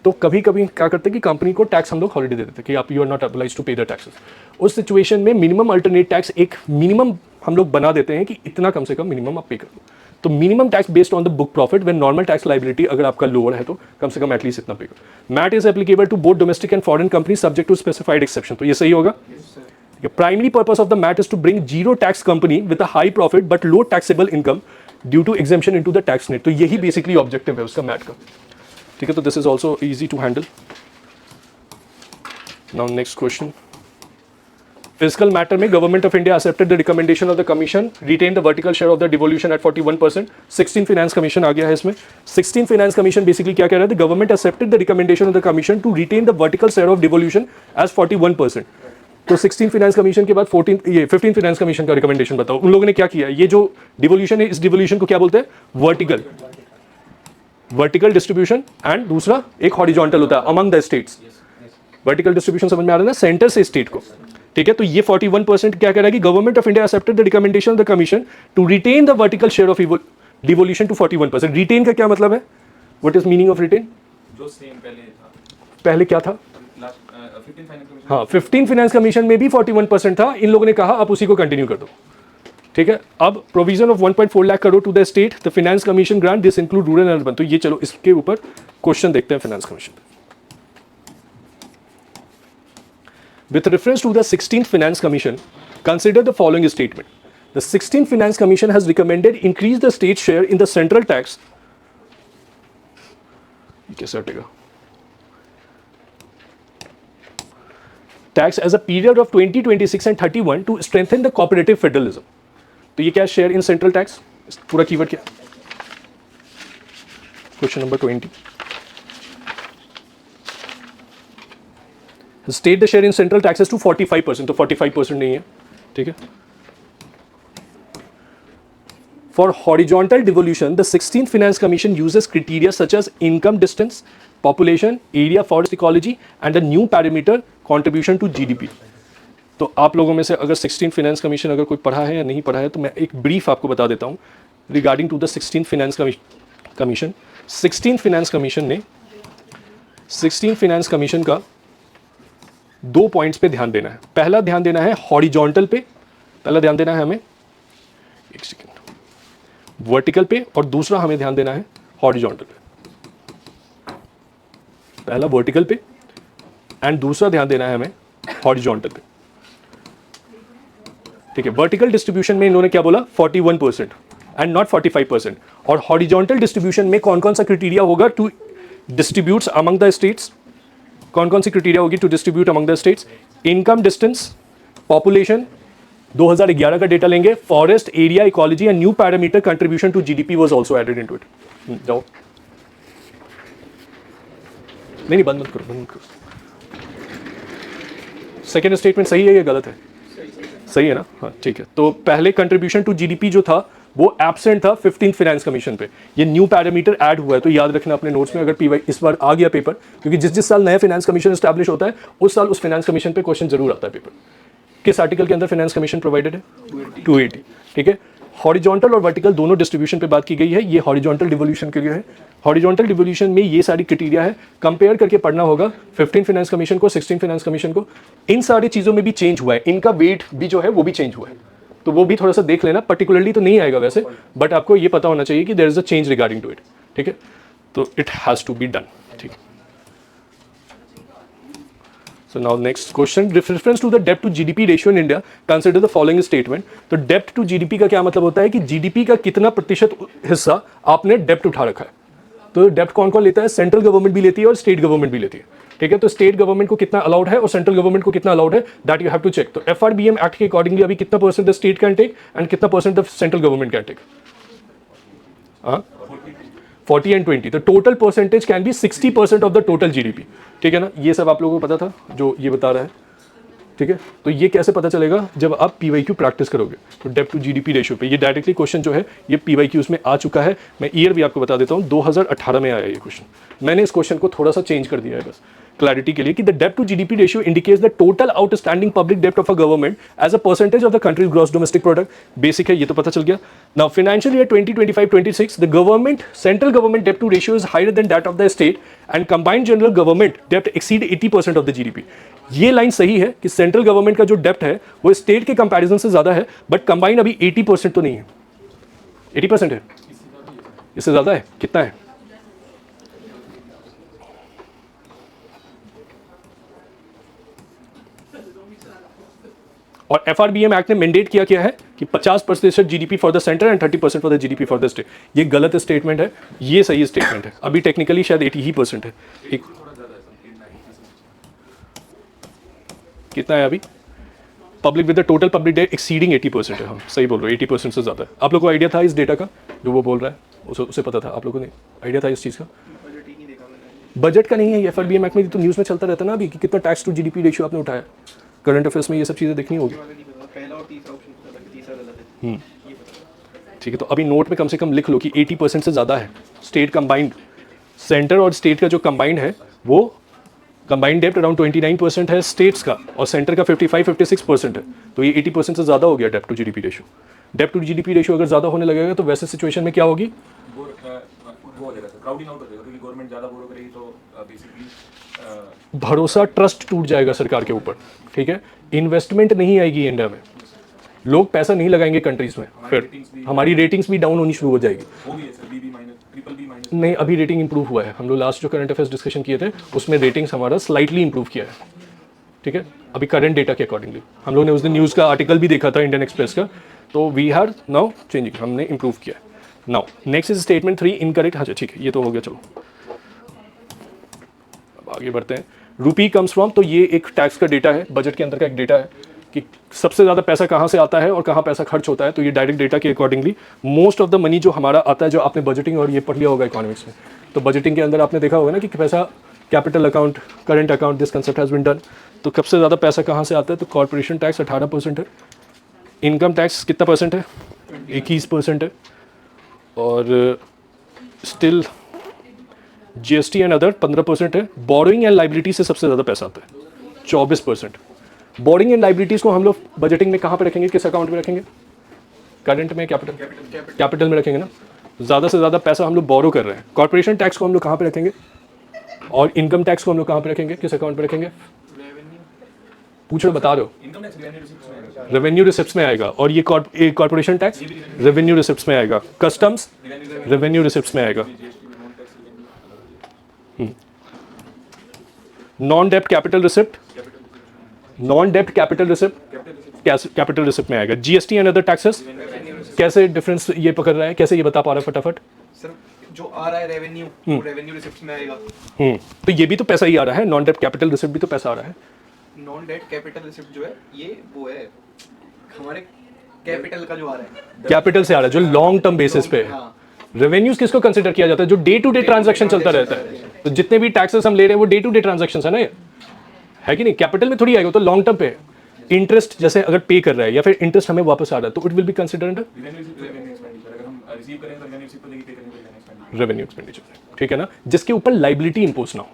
तो कभी कभी क्या करते हैं कि कंपनी को टैक्स हम लोग हॉलिडे दे देते हैं कि आप you are not obliged to pay the taxes. उस सिचुएशन में मिनिमम अल्टरनेट टैक्स एक मिनिमम हम लोग बना देते हैं कि इतना कम से कम मिनिमम आप पे कर दो। तो minimum tax based on the book profit when normal tax liability अगर आपका लोअर है तो कम से कम एटलीस्ट इतना पे करो। MAT is applicable to both domestic and foreign company subject to specified exception. तो ये सही होगा। Primary purpose of the MAT is to bring zero tax company with a high profit but low taxable income due to exemption into the tax net. तो यही basically objective है उसका mat का, ठीक है। तो this is also easy to handle. Now next question, physical matter में government of India accepted the recommendation of the commission, retain the vertical share of the devolution at 41%। 16 finance commission आ गया है इसमें। 16 finance commission basically क्या कह रहा है? Government accepted the recommendation of the commission to retain the vertical share of devolution as 41%। तो 16 finance commission के बाद 15 फाइनेंस कमीशन का रिकमेंडेशन बताओ उन लोगों ने क्या किया? ये जो डिवोल्यूशन है इस डिवोल्यूशन को क्या बोलते हैं? वर्टिकल डिस्ट्रीब्यूशन एंड दूसरा एक हॉरिजॉन्टल होता है among the states. Vertical distribution समझ में आ रहा है ना, सेंटर से स्टेट को, ठीक है। तो ये 41% क्या कह रहा है कि government of India accepted the recommendation of the commission to retain the vertical share of devolution to 41%। Retain का क्या मतलब है? What is meaning of retain? जो सेम पहले था, पहले क्या था? 15 फाइनेंस कमीशन। हाँ, 15 फाइनेंस कमीशन में भी 41% था। इन लोगों ने कहा आप उसी को कंटिन्यू कर दो, ठीक है। अब provision of 1.4 lakh crore to the state, the finance commission grant, this include rural and urban. तो ये चलो इसके ऊपर क्वेश्चन देखते हैं finance commission. With reference to the 16th Finance Commission, consider the following statement. The 16th Finance Commission has recommended increase the state share in the central tax. कैसे हटेगा? Tax as a period of 2026 and 31 to strengthen the cooperative federalism. तो ये क्या share in central tax? पूरा keyword क्या? Question number 20. State the share in central taxes to 45%। तो 45% नहीं है, ठीक है। For horizontal devolution the 16th finance commission uses criteria such as income distance, population, area, forest ecology and the new parameter contribution to GDP. तो आप लोगों में से अगर 16th फाइनेंस कमीशन अगर कोई पढ़ा है या नहीं पढ़ा है तो मैं एक ब्रीफ आपको बता देता हूं regarding to the 16th finance commission. 16th finance commission ने 16th फाइनेंस कमीशन का 2 पॉइंट्स पे ध्यान देना है। पहला ध्यान देना है हॉरिजॉन्टल पे, पहला ध्यान देना है हमें, एक सेकेंड, वर्टिकल पे, और दूसरा हमें ध्यान देना है हॉरिजॉन्टल पे। पहला वर्टिकल पे एंड दूसरा ध्यान देना है हमें हॉरिजॉन्टल पे, ठीक है। वर्टिकल डिस्ट्रीब्यूशन में इन्होंने क्या बोला? 41% एंड नॉट 45%। और हॉरिजॉन्टल डिस्ट्रीब्यूशन में कौन कौन सा क्राइटेरिया होगा to distribute among the states? कौन कौन सी क्राइटेरिया होगी to distribute among the states? Income distance, population, 2011 का डेटा लेंगे, forest area, ecology and new parameter contribution to GDP was also added into it. जाओ, नहीं बंद मत करो। सेकेंड स्टेटमेंट सही है या गलत है? सही है ना? हाँ, ठीक है। तो पहले कंट्रीब्यूशन टू जीडीपी जो था वो एब्सेंट था 15th फाइनेंस कमीशन पे। ये न्यू पैरामीटर ऐड हुआ है, तो याद रखना अपने नोट्स में अगर पीवाई इस बार आ गया पेपर, क्योंकि जिस साल नया फाइनेंस कमीशन एस्टैब्लिश होता है उस साल उस फाइनेंस कमीशन पे क्वेश्चन जरूर आता है पेपर। किस आर्टिकल के अंदर फाइनेंस कमीशन प्रोवाइडेड है? 280, ठीक है। हॉरिजॉन्टल और वर्टिकल दोनों डिस्ट्रीब्यूशन पे बात की गई है। ये हॉरिजॉन्टल डिवोल्यूशन के लिए है। हॉरिजॉन्टल डिवोल्यूशन में ये सारी क्राइटेरिया है, कंपेयर करके पढ़ना होगा 15 फाइनेंस कमीशन को, 16 फाइनेंस कमीशन को। इन सारी चीज़ों में भी चेंज हुआ है, इनका वेट भी जो है वो भी चेंज हुआ है, तो वो भी थोड़ा सा देख लेना। पर्टिकुलरली तो नहीं आएगा वैसे, बट आपको ये पता होना चाहिए कि there is a change regarding to it, ठीक है। तो it has to be done, ठीक है। So now next question, with reference to the debt to GDP ratio in India, consider the following statement. तो debt to GDP का क्या मतलब होता है कि GDP का कितना प्रतिशत हिस्सा आपने डेप्ट उठा रखा है। तो डेप्ट कौन कौन लेता है? सेंट्रल गवर्नमेंट भी लेती है और स्टेट गवर्नमेंट भी लेती है, ठीक है। तो स्टेट गवर्नमेंट को कितना अलाउड है और सेंट्रल गवर्नमेंट को कितना अलाउड है, that you have to check. तो FRBM एक्ट के अकॉर्डिंगली अभी कितना percent the state can take and कितना percent the central government can take? 40 and 20। तो total percentage can be 60% of the total GDP, ठीक है ना। ये सब आप लोगों को पता था जो ये बता रहा है, ठीक है, तो ये कैसे पता चलेगा? जब आप PYQ प्रैक्टिस करोगे तो डेब्ट टू GDP रेशियो पे ये डायरेक्टली क्वेश्चन जो है ये PYQs में आ चुका है। मैं ईयर भी आपको बता देता हूँ, 2018 में आया ये क्वेश्चन। मैंने इस क्वेश्चन को थोड़ा सा चेंज कर दिया है बस क्लैरिटी के लिए कि द डेब्ट to GDP ratio indicates the total outstanding public डेब्ट of a government as a percentage of the countries gross domestic product. Basic है, ये तो पता चल गया। Now financial year 2025-26 the government central government डेब्ट two ratio is higher than that of the state and combined general government डेब्ट exceed 80% of the GDP। ये line सही है कि सेंट्रल गवर्नमेंट का जो डेब्ट है वो स्टेट के कंपैरिजन से ज्यादा है, बट कंबाइंड अभी 80% तो नहीं है। 80% है, इससे ज्यादा है? कितना है? और FRBM एक्ट ने मैंडेट किया क्या है कि 50% GDP for the centre and 30% for the GDP for the state. ये गलत स्टेटमेंट है, ये सही स्टेटमेंट है। अभी टेक्निकली शायद 80% है। एक कितना है अभी? Public with the total public debt exceeding 80% है। हम सही बोल रहे हो, 80% से ज़्यादा है। आप लोगों को आइडिया था इस डेटा का जो वो बोल रहा है? उसे पता था? आप लोगों ने आइडिया था इस चीज़ का? बजट ही नहीं देखा मैंने। बजट का नहीं है ये, FRBM एक्ट में तो न्यूज़ में चलता रहता है ना अभी कि कितना टैक्स टू GDP रेशियो आपने उठाया। करंट अफेयर्स में ये सब चीज़ें देखनी होगी। नहीं पता, पहला और तीसरा ऑप्शन पता था, तीसरा गलत है। ये पता। ठीक है, तो अभी नोट में कम से कम लिख लो कि 80% से ज़्यादा है स्टेट कंबाइंड। सेंटर और स्टेट का जो कंबाइंड है वो कंबाइंड डेप्ट अराउंड 29% है स्टेट्स का, और सेंटर का 55-56% है। तो ये 80% से ज़्यादा हो गया डेप्ट टू GDP रेशियो। डेप्ट टू GDP रेशियो अगर ज़्यादा होने लगेगा तो वैसे सिचुएशन में क्या होगी? वो हो जाएगा सर, क्राउडिंग आउट हो जाएगा, क्योंकि गवर्नमेंट ज़्यादा बोरो करेगी तो बेसिकली भरोसा, ट्रस्ट टूट जाएगा सरकार के ऊपर। ठीक है, इन्वेस्टमेंट नहीं आएगी इंडिया में, लोग पैसा नहीं लगाएंगे कंट्रीज में, फिर हमारी रेटिंग्स भी डाउन होनी शुरू हो जाएगी। वो भी है सर, BB माइनस, BBB-। नहीं, अभी रेटिंग इंप्रूव हुआ है। हम लोग लास्ट जो करंट अफेयर्स डिस्कशन किए थे उसमें रेटिंग्स हमारा स्लाइटली इंप्रूव किया है। ठीक है, अभी करंट डेटा के अकॉर्डिंगली हम लोग ने उस दिन न्यूज़ का आर्टिकल भी देखा था इंडियन एक्सप्रेस का, तो वी हैव नाउ चेंजिंग, हमने इंप्रूव किया है। Now next is statement 3 incorrect. हाँ ठीक है, ये तो हो गया। चलो अब आगे बढ़ते हैं। रूपी कम्स फ्रॉम, तो ये एक टैक्स का डेटा है, बजट के अंदर का एक डेटा है कि सबसे ज़्यादा पैसा कहाँ से आता है और कहाँ पैसा खर्च होता है। तो ये डायरेक्ट डेटा के accordingly most of the money जो हमारा आता है, जो आपने बजटिंग और ये पढ़ लिया होगा इकोनॉमिक्स में, तो बजटिंग के अंदर आपने देखा होगा ना कि पैसा capital account, current account, this concept has been done. तो सबसे ज़्यादा पैसा कहाँ से आता है? तो कॉर्पोरेशन टैक्स 18% है, इनकम टैक्स कितना परसेंट है? 21% है, और स्टिल GST एंड अदर 15% है। बोरोइंग एंड लाइबिलिटी से सबसे ज़्यादा पैसा आता है 24%। बोरिंग एंड लाइबिलिटीज़ को हम लोग बजटिंग में कहाँ पे रखेंगे, किस अकाउंट में रखेंगे? करंट में, कैपिटल में रखेंगे ना। ज़्यादा से ज़्यादा पैसा हम लोग बोरो कर रहे हैं। कॉर्पोरेशन टैक्स को हम लोग कहाँ पे रखेंगे, और इनकम टैक्स को हम लोग कहाँ पे रखेंगे, किस अकाउंट पे रखेंगे? पूछ रहे, बता दो। इनकम टैक्स रेवेन्यू रिसिप्ट्स में आएगा, रेवेन्यू रिसिप्ट्स में आएगा, और ये कॉर्पोरेशन टैक्स रेवेन्यू रिसिप्ट्स में आएगा, कस्टम्स रेवेन्यू रिसिप्ट्स में आएगा। नॉन डेप्ट कैपिटल रिसिप्ट, नॉन डेप्ट कैपिटल रिसिप्ट कैपिटल रिसिप्ट में आएगा। GST एंड अदर टैक्सेस कैसे डिफरेंस ये पकड़ रहा है, कैसे ये बता पा रहा है फटाफट? सर जो आ रहा है रेवेन्यू, वो रेवेन्यू रिसिप्ट्स में आएगा। तो ये भी तो पैसा ही आ रहा है, नॉन डेप्ट कैपिटल रिसिप्ट भी तो पैसा आ रहा है। नॉन डेट कैपिटल रिसिप्ट जो है ये वो है हमारे कैपिटल का जो आ रहा है, कैपिटल से आ रहा है जो लॉन्ग टर्म बेसिस पे है। हाँ। रेवेन्यूज किसको कंसिडर किया जाता है? जो डे टू डे ट्रांजैक्शन चलता रहता है। तो जितने भी टैक्सेस हम ले रहे हैं वो डे टू डे ट्रांजैक्शन है ना, ये है कि नहीं? कैपिटल में थोड़ी आएगा, तो लॉन्ग टर्म पे इंटरेस्ट जैसे अगर पे कर रहा है या फिर इंटरेस्ट हमें वापस आ रहा है तो it will be considered revenue receipt, revenue expenditure. अगर हम रिसीव करें तो रेवेन्यू रिसिप्ट को देखिए, पे करेंगे रेवेन्यू एक्सपेंडिचर, रेवेन्यू एक्सपेंडिचर। ठीक है ना, जिसके ऊपर लाइबिलिटी इंपोज ना हो।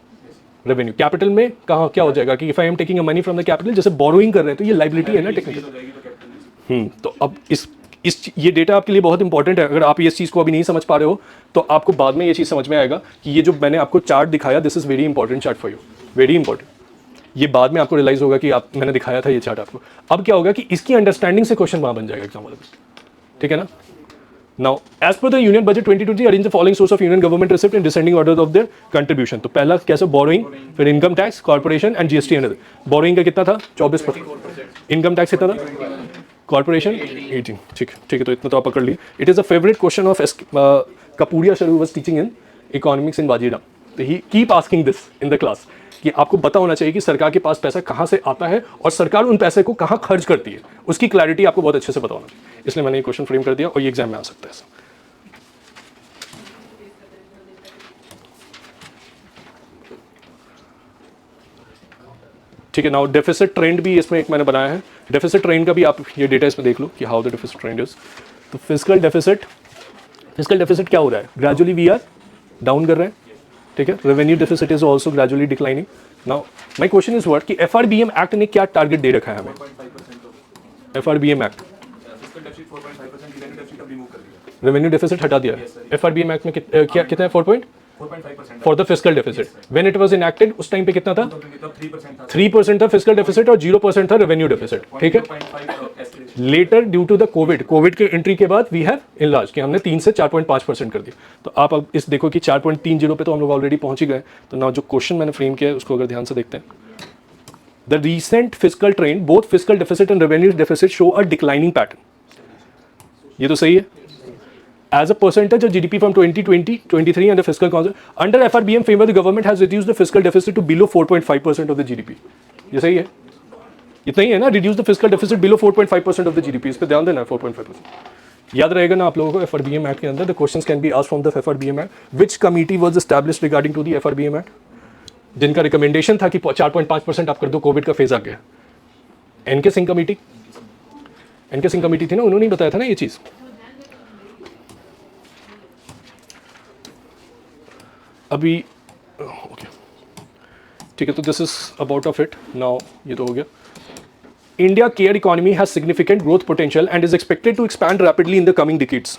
रेवेन्यू कैपिटल में कहाँ क्या हो जाएगा कि if I am taking a money from the capital, जैसे बोरोइंग कर रहे हैं तो ये लाइबिलिटी है ना टेक्निकल। हो जाएगी तो कैपिटल। तो अब इस ये डेटा आपके लिए बहुत इंपॉर्टेंट है। अगर आप इस चीज़ को अभी नहीं समझ पा रहे हो तो आपको बाद में ये चीज़ समझ में आएगा कि ये जो मैंने आपको चार्ट दिखाया, this is very important chart for you, very important. ये बाद में आपको रियलाइज होगा कि मैंने दिखाया था ये चार्ट आपको। अब क्या होगा कि इसकी अंडरस्टैंडिंग से क्वेश्चन वहाँ बन जाएगा एग्जाम वाले में। ठीक है ना। Now as per the union budget 2020 arrange the following source of union government receipt in descending order of their contribution. तो पहला कैसे? बोरोइंग, फिर income tax, corporation and GST and other. Borrowing का कितना था? 24%। इनकम टैक्स कितना था? Corporation 18। ठीक है, तो इतना तो आप पकड़ लिए। It is a favourite question of Kapuria sir who was teaching in economics in Vajiram. तो he keep asking this in the class कि आपको पता होना चाहिए कि सरकार के पास पैसा कहाँ से आता है और सरकार उन पैसे को कहाँ खर्च करती है, उसकी क्लैरिटी आपको बहुत अच्छे से पता होना चाहिए। इसलिए मैंने ये क्वेश्चन फ्रेम कर दिया और ये एग्जाम में आ सकता है। ठीक है। नाउ डेफिसिट ट्रेंड भी इसमें एक मैंने बनाया है, डेफिसिट ट्रेंड का भी आप ये डेटा इसमें देख लो कि how the deficit trend is. तो फिजिकल डेफिसिट क्या हो रहा है, ग्रेजुअली वी आर डाउन कर रहे हैं, ठीक है। Revenue deficit is also gradually declining. Now my question is what कि FRBM एक्ट ने क्या टारगेट दे रखा है हमें, 4.5% FRBM act fiscal deficit 4.5%, revenue deficit अब रिमूव कर दिया, रेवेन्यू डेफिसिट हटा दिया है। FRBM एक्ट में क्या कितना है, 4.5% for the physical deficit. When it was enacted उस टाइम पे कितना था, तब 3% था, 3% था फिजिकल डेफिसिट और 0% था रेवेन्यू डेफिसिट, ठीक है। 0.5 escalation. Later due to the covid के एंट्री के बाद वी हैव इनलार्ज कि हमने 3 से 4.5% कर दिया। तो आप अब इस देखो कि 4.30 पे तो हम लोग ऑलरेडी पहुंच ही गए। तो ना जो क्वेश्चन मैंने फ्रेम किया है उसको अगर ध्यान से देखते हैं, the recent physical trend both physical deficit and revenue deficit show a declining pattern, ये तो सही है। As a percentage of GDP from 2020-23 and the fiscal concept, under FRBM framework, the government has reduced the fiscal deficit to below 4.5% of the GDP. ये सही है, इतना ही है ना, reduce the fiscal deficit below 4.5% of the GDP, इस पे ध्यान देना है 4.5%। याद रहेगा ना आप लोगों को FRBM Act के अंदर, the questions can be asked from the FRBM Act. Which committee was established regarding to the FRBM Act? जिनका रिकमेंडेशन था कि 4.5% आप कर दो, कोविड का फेज आ गया। एनके सिंह कमेटी थी ना, उन्होंने ही बताया था ना ये चीज़। अभी ओके ठीक है, तो this is about of it. Now ये तो हो गया। India care economy has significant growth potential and is expected to expand rapidly in the coming decades.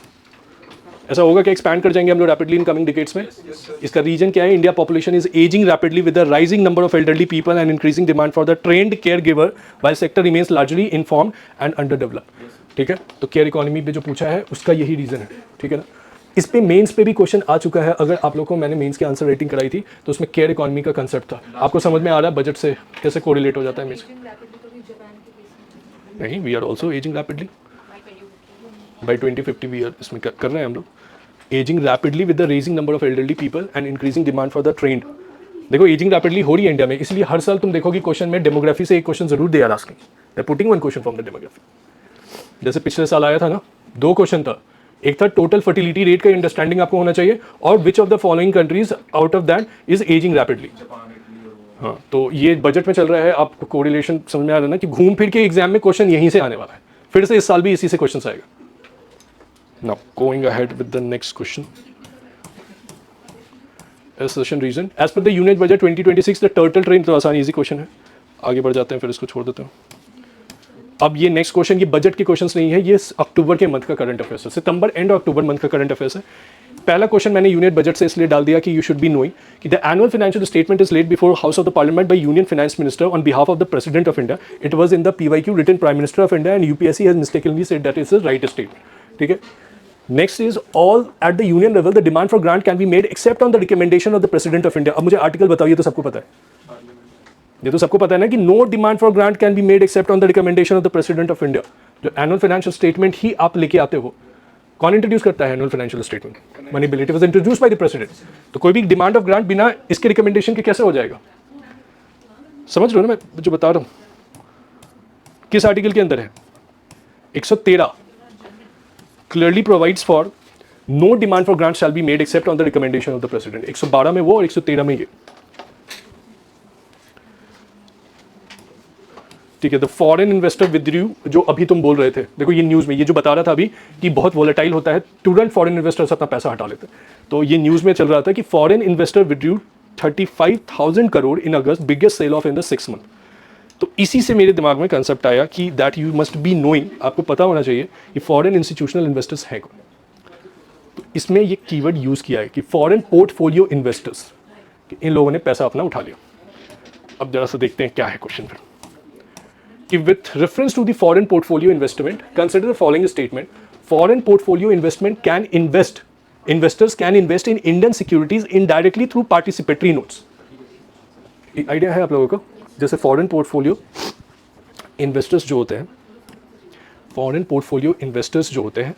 ऐसा होगा कि एक्सपैंड कर जाएंगे हम लोग रैपिडली इन कमिंग डिकेड्स में। इसका रीजन क्या है, India population is ageing rapidly with the rising number of elderly people and increasing demand for the trend care giver while sector remains largely informed and under developed, ठीक है। तो care economy पे जो पूछा है उसका यही रीजन है, ठीक है ना। इस पे मेंस पे भी क्वेश्चन आ चुका है, अगर आप लोगों को मैंने मेंस की आंसर रेटिंग कराई थी तो उसमें केयर इकोनॉमी का कंसेप्ट था। आपको समझ में आ रहा है बजट से कैसे कोरिलेट हो जाता है मेंस? नहीं, we are also aging rapidly by 2050 we are इसमें कर रहे हैं हम लोग, aging rapidly with the raising number of elderly people and increasing demand for the trend. देखो एजिंग रैपिडली हो रही है इंडिया में, इसलिए हर साल तुम देखोगे क्वेश्चन में डेमोग्राफी से एक क्वेश्चन जरूर they asking, they putting one question from the demography. जैसे पिछले साल आया था ना, 2 क्वेश्चन था, एक था टोटल फर्टिलिटी रेट का अंडरस्टैंडिंग आपको होना चाहिए और विच of the following countries out of that is ageing rapidly. हाँ, तो ये बजट में चल रहा है, आपको कोरिलेशन समझ में आ रहा है ना कि घूम फिर के एग्जाम में क्वेश्चन यहीं से आने वाला है, फिर से इस साल भी इसी से क्वेश्चन आएगा। Now going ahead with the next question, assertion reason as per the unit budget 2026 the turtle train, तो आसान इजी क्वेश्चन है, आगे बढ़ जाते हैं फिर इसको छोड़ देते हैं। अब ये नेक्स्ट क्वेश्चन, ये बजट के क्वेश्चंस नहीं है, ये अक्टूबर के मंथ का करंट अफेयर्स है, सितंबर एंड अक्टूबर मंथ का करंट अफेयर्स है। पहला क्वेश्चन मैंने यूनिट बजट से इसलिए डाल दिया कि यू शुड बी नोइंग कि the annual financial statement is laid before house of the parliament by union finance minister on behalf of the president of India. It was in the PYQ written prime minister of India and UPSC has mistakenly said that is a right statement, ठीक है। Next is all at the union level the demand for grant can be made except on the recommendation of the president of India. अब मुझे article बताओ, ये तो सबको पता है, ये तो सबको पता है ना कि no demand for grant can be made except on the recommendation of the president of India. जो एनुअल फाइनेंशियल स्टेटमेंट ही आप लेके आते हो, कौन इंट्रोड्यूस करता है annual financial statement? Money bill, it was introduced by the president. तो कोई भी डिमांड ऑफ ग्रांट बिना इसके रिकमेंडेशन के कैसे हो जाएगा? समझ लो ना मैं जो बता रहा हूं, किस आर्टिकल के अंदर है? 113 clearly provides for no demand for grant shall be made except on the recommendation of the president. 112 में वो और 113 में ये, ठीक है। द फॉरेन इन्वेस्टर विथड्रू, जो अभी तुम बोल रहे थे, देखो ये न्यूज़ में ये जो बता रहा था अभी कि बहुत वोलेटाइल होता है, तुरंत फॉरेन इन्वेस्टर्स अपना पैसा हटा लेते हैं। तो ये न्यूज़ में चल रहा था कि foreign investor withdrew 35,000 crore in August, biggest sell off in the 6 month. तो इसी से मेरे दिमाग में कंसेप्ट आया कि that you must be knowing, आपको पता होना चाहिए कि फॉरेन इंस्टीट्यूशनल इन्वेस्टर्स हैं कौन। तो इसमें ये कीवर्ड यूज़ किया है कि फॉरेन पोर्टफोलियो इन्वेस्टर्स, इन लोगों ने पैसा अपना उठा लिया। अब जरा सा देखते हैं क्या है क्वेश्चन फिर कि with reference to the foreign portfolio investment, consider the following statement: foreign portfolio investment can investors can invest in Indian securities indirectly through participatory notes। Idea है आप लोगों को? जैसे फॉरेन पोर्टफोलियो इन्वेस्टर्स जो होते हैं, फॉरेन पोर्टफोलियो इन्वेस्टर्स जो होते हैं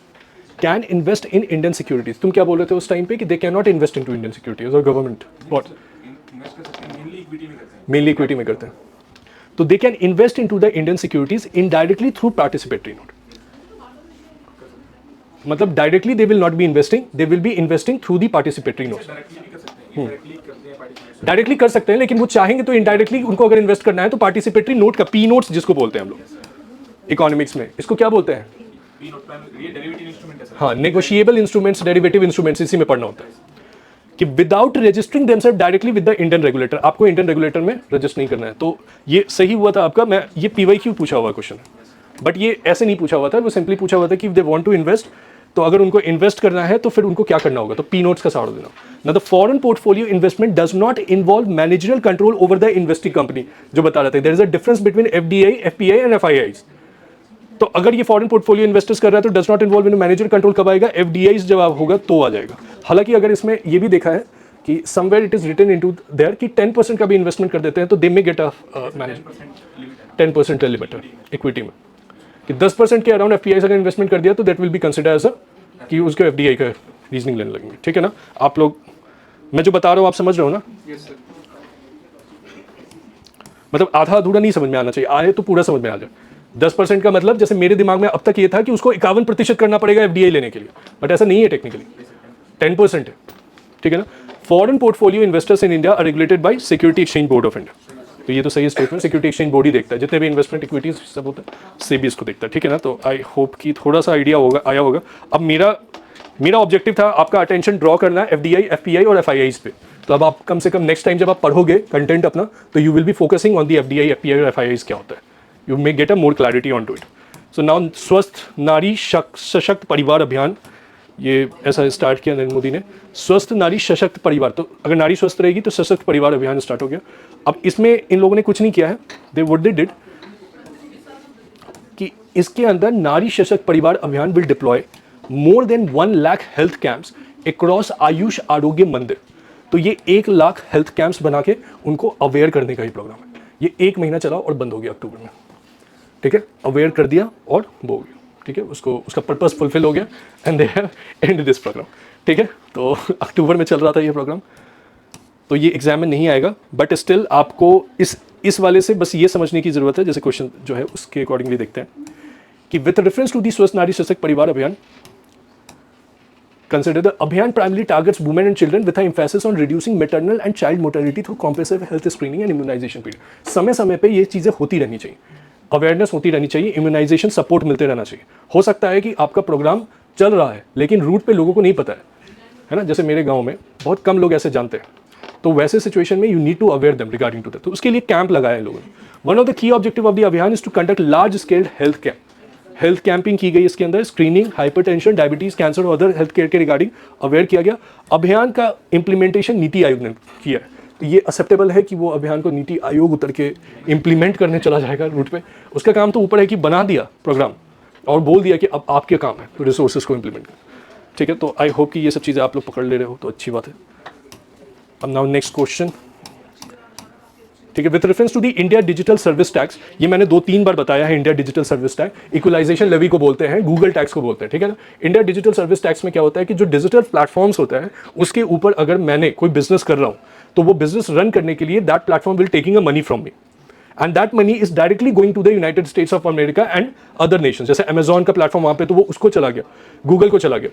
can invest in Indian securities. तुम क्या बोल रहे थे उस टाइम पे कि they can not invest in to Indian securities और गवर्नमेंट व्हाट इन्वेस्ट कर सकते हैं, मेनली इक्विटी में करते हैं, मेनली इक्विटी में करते हैं। तो they can invest in to the Indian securities indirectly through participatory note. मतलब directly they will not be investing, they will be investing through the participatory note. Directly भी कर सकते हैं। डायरेक्टली करते हैं पार्टिसिपेट। डायरेक्टली कर सकते हैं, लेकिन वो चाहेंगे तो इनडायरेक्टली उनको अगर इन्वेस्ट करना है तो पार्टिसिपेटरी नोट का, पी नोट्स जिसको बोलते हैं हम लोग इकोनॉमिक्स में, इसको क्या बोलते हैं? पी नोट ये डेरिवेटिव इंस्ट्रूमेंट है सर। हाँ, नेगोशिएबल इंस्ट्रूमेंट्स, डेरिवेटिव इंस्ट्रूमेंट्स, इसी में पढ़ना होता है कि without registering themselves directly with the Indian regulator, आपको इंडियन रेगुलेटर में रजिस्टर नहीं करना है। तो ये सही हुआ था आपका, मैं ये PYQ पूछा हुआ क्वेश्चन है, बट ये ऐसे नहीं पूछा हुआ था, वो सिंपली पूछा हुआ था कि दे वांट टू इन्वेस्ट, तो अगर उनको इन्वेस्ट करना है तो फिर उनको क्या करना होगा, तो पी नोट्स का सहारा देना। ना the foreign portfolio investment does not involve managerial control over the investing company, जो बता रहे थे there is a difference between FDI, FPI and FIIs। तो अगर ये फॉरेन पोर्टफोलियो इन्वेस्टर्स कर रहा है तो does not involve in manager control कब आएगा? FDIs जब होगा तो आ जाएगा। हालांकि अगर इसमें ये भी देखा है कि somewhere it is written into there कि 10% का भी इन्वेस्टमेंट कर देते हैं तो they may get a manager 10% limit equity में, कि 10% के अराउंड FPIs अगर इन्वेस्टमेंट कर दिया तो that will be consider as a कि उसके FDI का रीजनिंग लेने लगेंगे। ठीक है ना? आप लोग, मैं जो बता रहा हूँ आप समझ रहे हो ना? Yes sir. मतलब आधा अधूरा नहीं समझ में आना चाहिए, आए तो पूरा समझ में आ जाए। 10% का मतलब जैसे मेरे दिमाग में अब तक ये था कि उसको 51% करना पड़ेगा FDI लेने के लिए, बट ऐसा नहीं है टेक्निकली, 10% है। ठीक है ना? Foreign portfolio investors in India are regulated by security exchange board of India. तो ये तो सही स्टेटमेंट, सिक्योरिटी एक्सचेंज बोर्ड ही देखता है जितने भी इन्वेस्टमेंट इक्विटीज सब होता है, SEBI इसको देखता है। ठीक है ना? तो आई होप कि थोड़ा सा आइडिया होगा, आया होगा। अब मेरा ऑब्जेक्टिव था आपका अटेंशन ड्रॉ करना FDI, FPI और FIIs पे। तो अब आप कम से कम नेक्स्ट टाइम जब आप पढ़ोगे कंटेंट अपना, तो you will be focusing on the FDI, FPI और FIIs क्या होता है, you may get a more clarity on to it. So now Swasth Nari सशक्त परिवार अभियान, ये ऐसा स्टार्ट किया नरेंद्र मोदी ने, स्वस्थ नारी सशक्त परिवार। तो अगर नारी स्वस्थ रहेगी तो सशक्त परिवार अभियान स्टार्ट हो गया। अब इसमें इन लोगों ने कुछ नहीं किया है, दे डिड कि इसके अंदर नारी सशक्त परिवार अभियान will deploy more than 1 lakh health camps across Ayush आरोग्य मंदिर। तो ये 1 लाख हेल्थ कैंप्स बना के उनको अवेयर करने का ही प्रोग्राम है। ये 1 महीना चला और बंद हो गया अक्टूबर में। ठीक है? अवेयर कर दिया और वो हो गया। ठीक है? उसका पर्पस फुलफिल हो गया and they have and this programme. ठीक है? तो अक्टूबर में चल रहा था ये प्रोग्राम, तो ये एग्जाम में नहीं आएगा, बट स्टिल आपको इस वाले से बस ये समझने की जरूरत है, जैसे क्वेश्चन जो है उसके अकॉर्डिंगली देखते हैं कि विद रेफरेंस टू दी स्वस्थ नारी सशक्त परिवार अभियान, consider the Abhiyan primarily targets women and children with an emphasis on reducing maternal and child mortality through comprehensive health screening and immunization period। समय समय पे ये चीज़ें होती रहनी चाहिए, अवेयरनेस होती रहनी चाहिए, इम्यूनाइजेशन सपोर्ट मिलते रहना चाहिए। हो सकता है कि आपका प्रोग्राम चल रहा है लेकिन रूट पे लोगों को नहीं पता है ना? जैसे मेरे गाँव में बहुत कम लोग ऐसे जानते हैं, तो वैसे सिचुएशन में you need to aware them regarding to that. तो उसके लिए कैंप लगाया है लोगों ने। One of the key objective of the अभियान is to conduct large scaled health camp. Health camping की गई, इसके अंदर स्क्रीनिंग, हाइपरटेंशन, डायबिटीज, कैंसर और अदर हेल्थ केयर के रिगार्डिंग अवेयर किया गया। अभियान का इंप्लीमेंटेशन नीति आयोग ने किया है, तो ये एक्सेप्टेबल है कि वो अभियान को नीति आयोग उतर के इंप्लीमेंट करने चला जाएगा रूट पे। उसका काम तो ऊपर है कि बना दिया प्रोग्राम और बोल दिया कि अब आपके काम है तो रिसोर्सेज को इंप्लीमेंट करना। ठीक है? तो आई होप कि ये सब चीज़ें आप लोग पकड़ ले रहे हो, तो अच्छी बात है। अब नाउ नेक्स्ट क्वेश्चन। ठीक है? With reference to the India digital service tax, ये मैंने 2-3 बार बताया है। India digital service tax equalisation levy को बोलते हैं, गूगल टैक्स को बोलते हैं। ठीक है ना? इंडिया डिजिटल सर्विस टैक्स में क्या होता है कि जो डिजिटल प्लेटफॉर्म्स होता है उसके ऊपर अगर मैंने कोई बिजनेस कर रहा हूँ तो वो बिजनेस रन करने के लिए that platform will taking a money from me and that money is directly going to the United States of America and other nation. जैसे अमेजॉन का प्लेटफॉर्म वहाँ पे, तो वो उसको चला गया, गूगल को चला गया।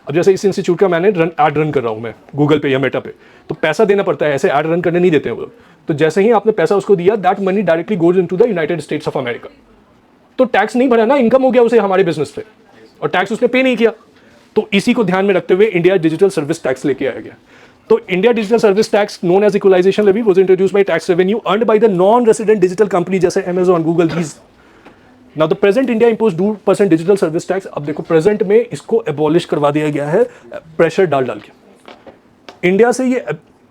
अब जैसे इस इंस्टीट्यूट का मैंने ऐड रन कर रहा हूँ मैं गूगल पे या मेटा पे, तो पैसा देना पड़ता है, ऐसे ऐड रन करने नहीं देते हैं वो लोग। तो जैसे ही आपने पैसा उसको दिया, that money directly goes into the United States of America. तो टैक्स नहीं भरा ना, इनकम हो गया उसे हमारे बिजनेस पे, और टैक्स उसने पे नहीं किया। तो इसी को ध्यान में रखते हुए इंडिया डिजिटल सर्विस टैक्स लेके आया गया। तो India digital service tax known as equalisation levy was introduced by tax revenue earned by the non resident digital company जैसे Amazon, Google, these. Now the present India impose 2% digital service tax. अब देखो present में इसको abolish करवा दिया गया है pressure डाल के। इंडिया से ये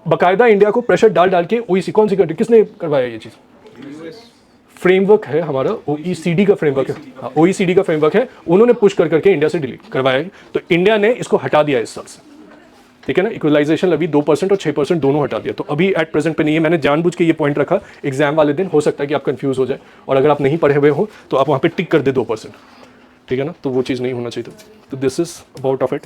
बाकायदा इंडिया को प्रेशर डाल के ओईसी, कौन सी कंट्री, किसने करवाया ये चीज़? फ्रेमवर्क है हमारा, OECD का फ्रेमवर्क है। हाँ, OECD का फ्रेमवर्क है, उन्होंने पुश कर करके इंडिया से डिलीट करवाया है। तो इंडिया ने इसको हटा दिया इस साल से। ठीक है ना? इक्वलाइजेशन लेवी 2% और 6% दोनों हटा दिया। तो अभी एट प्रेजेंट पे नहीं है। मैंने जानबूझ के ये पॉइंट रखा एग्जाम वाले दिन, हो सकता है कि आप कंफ्यूज हो जाए, और अगर आप नहीं पढ़े हुए हो तो आप वहाँ पे टिक कर दे 2%। ठीक है ना? तो वो चीज़ नहीं होना चाहिए। तो this is about of it.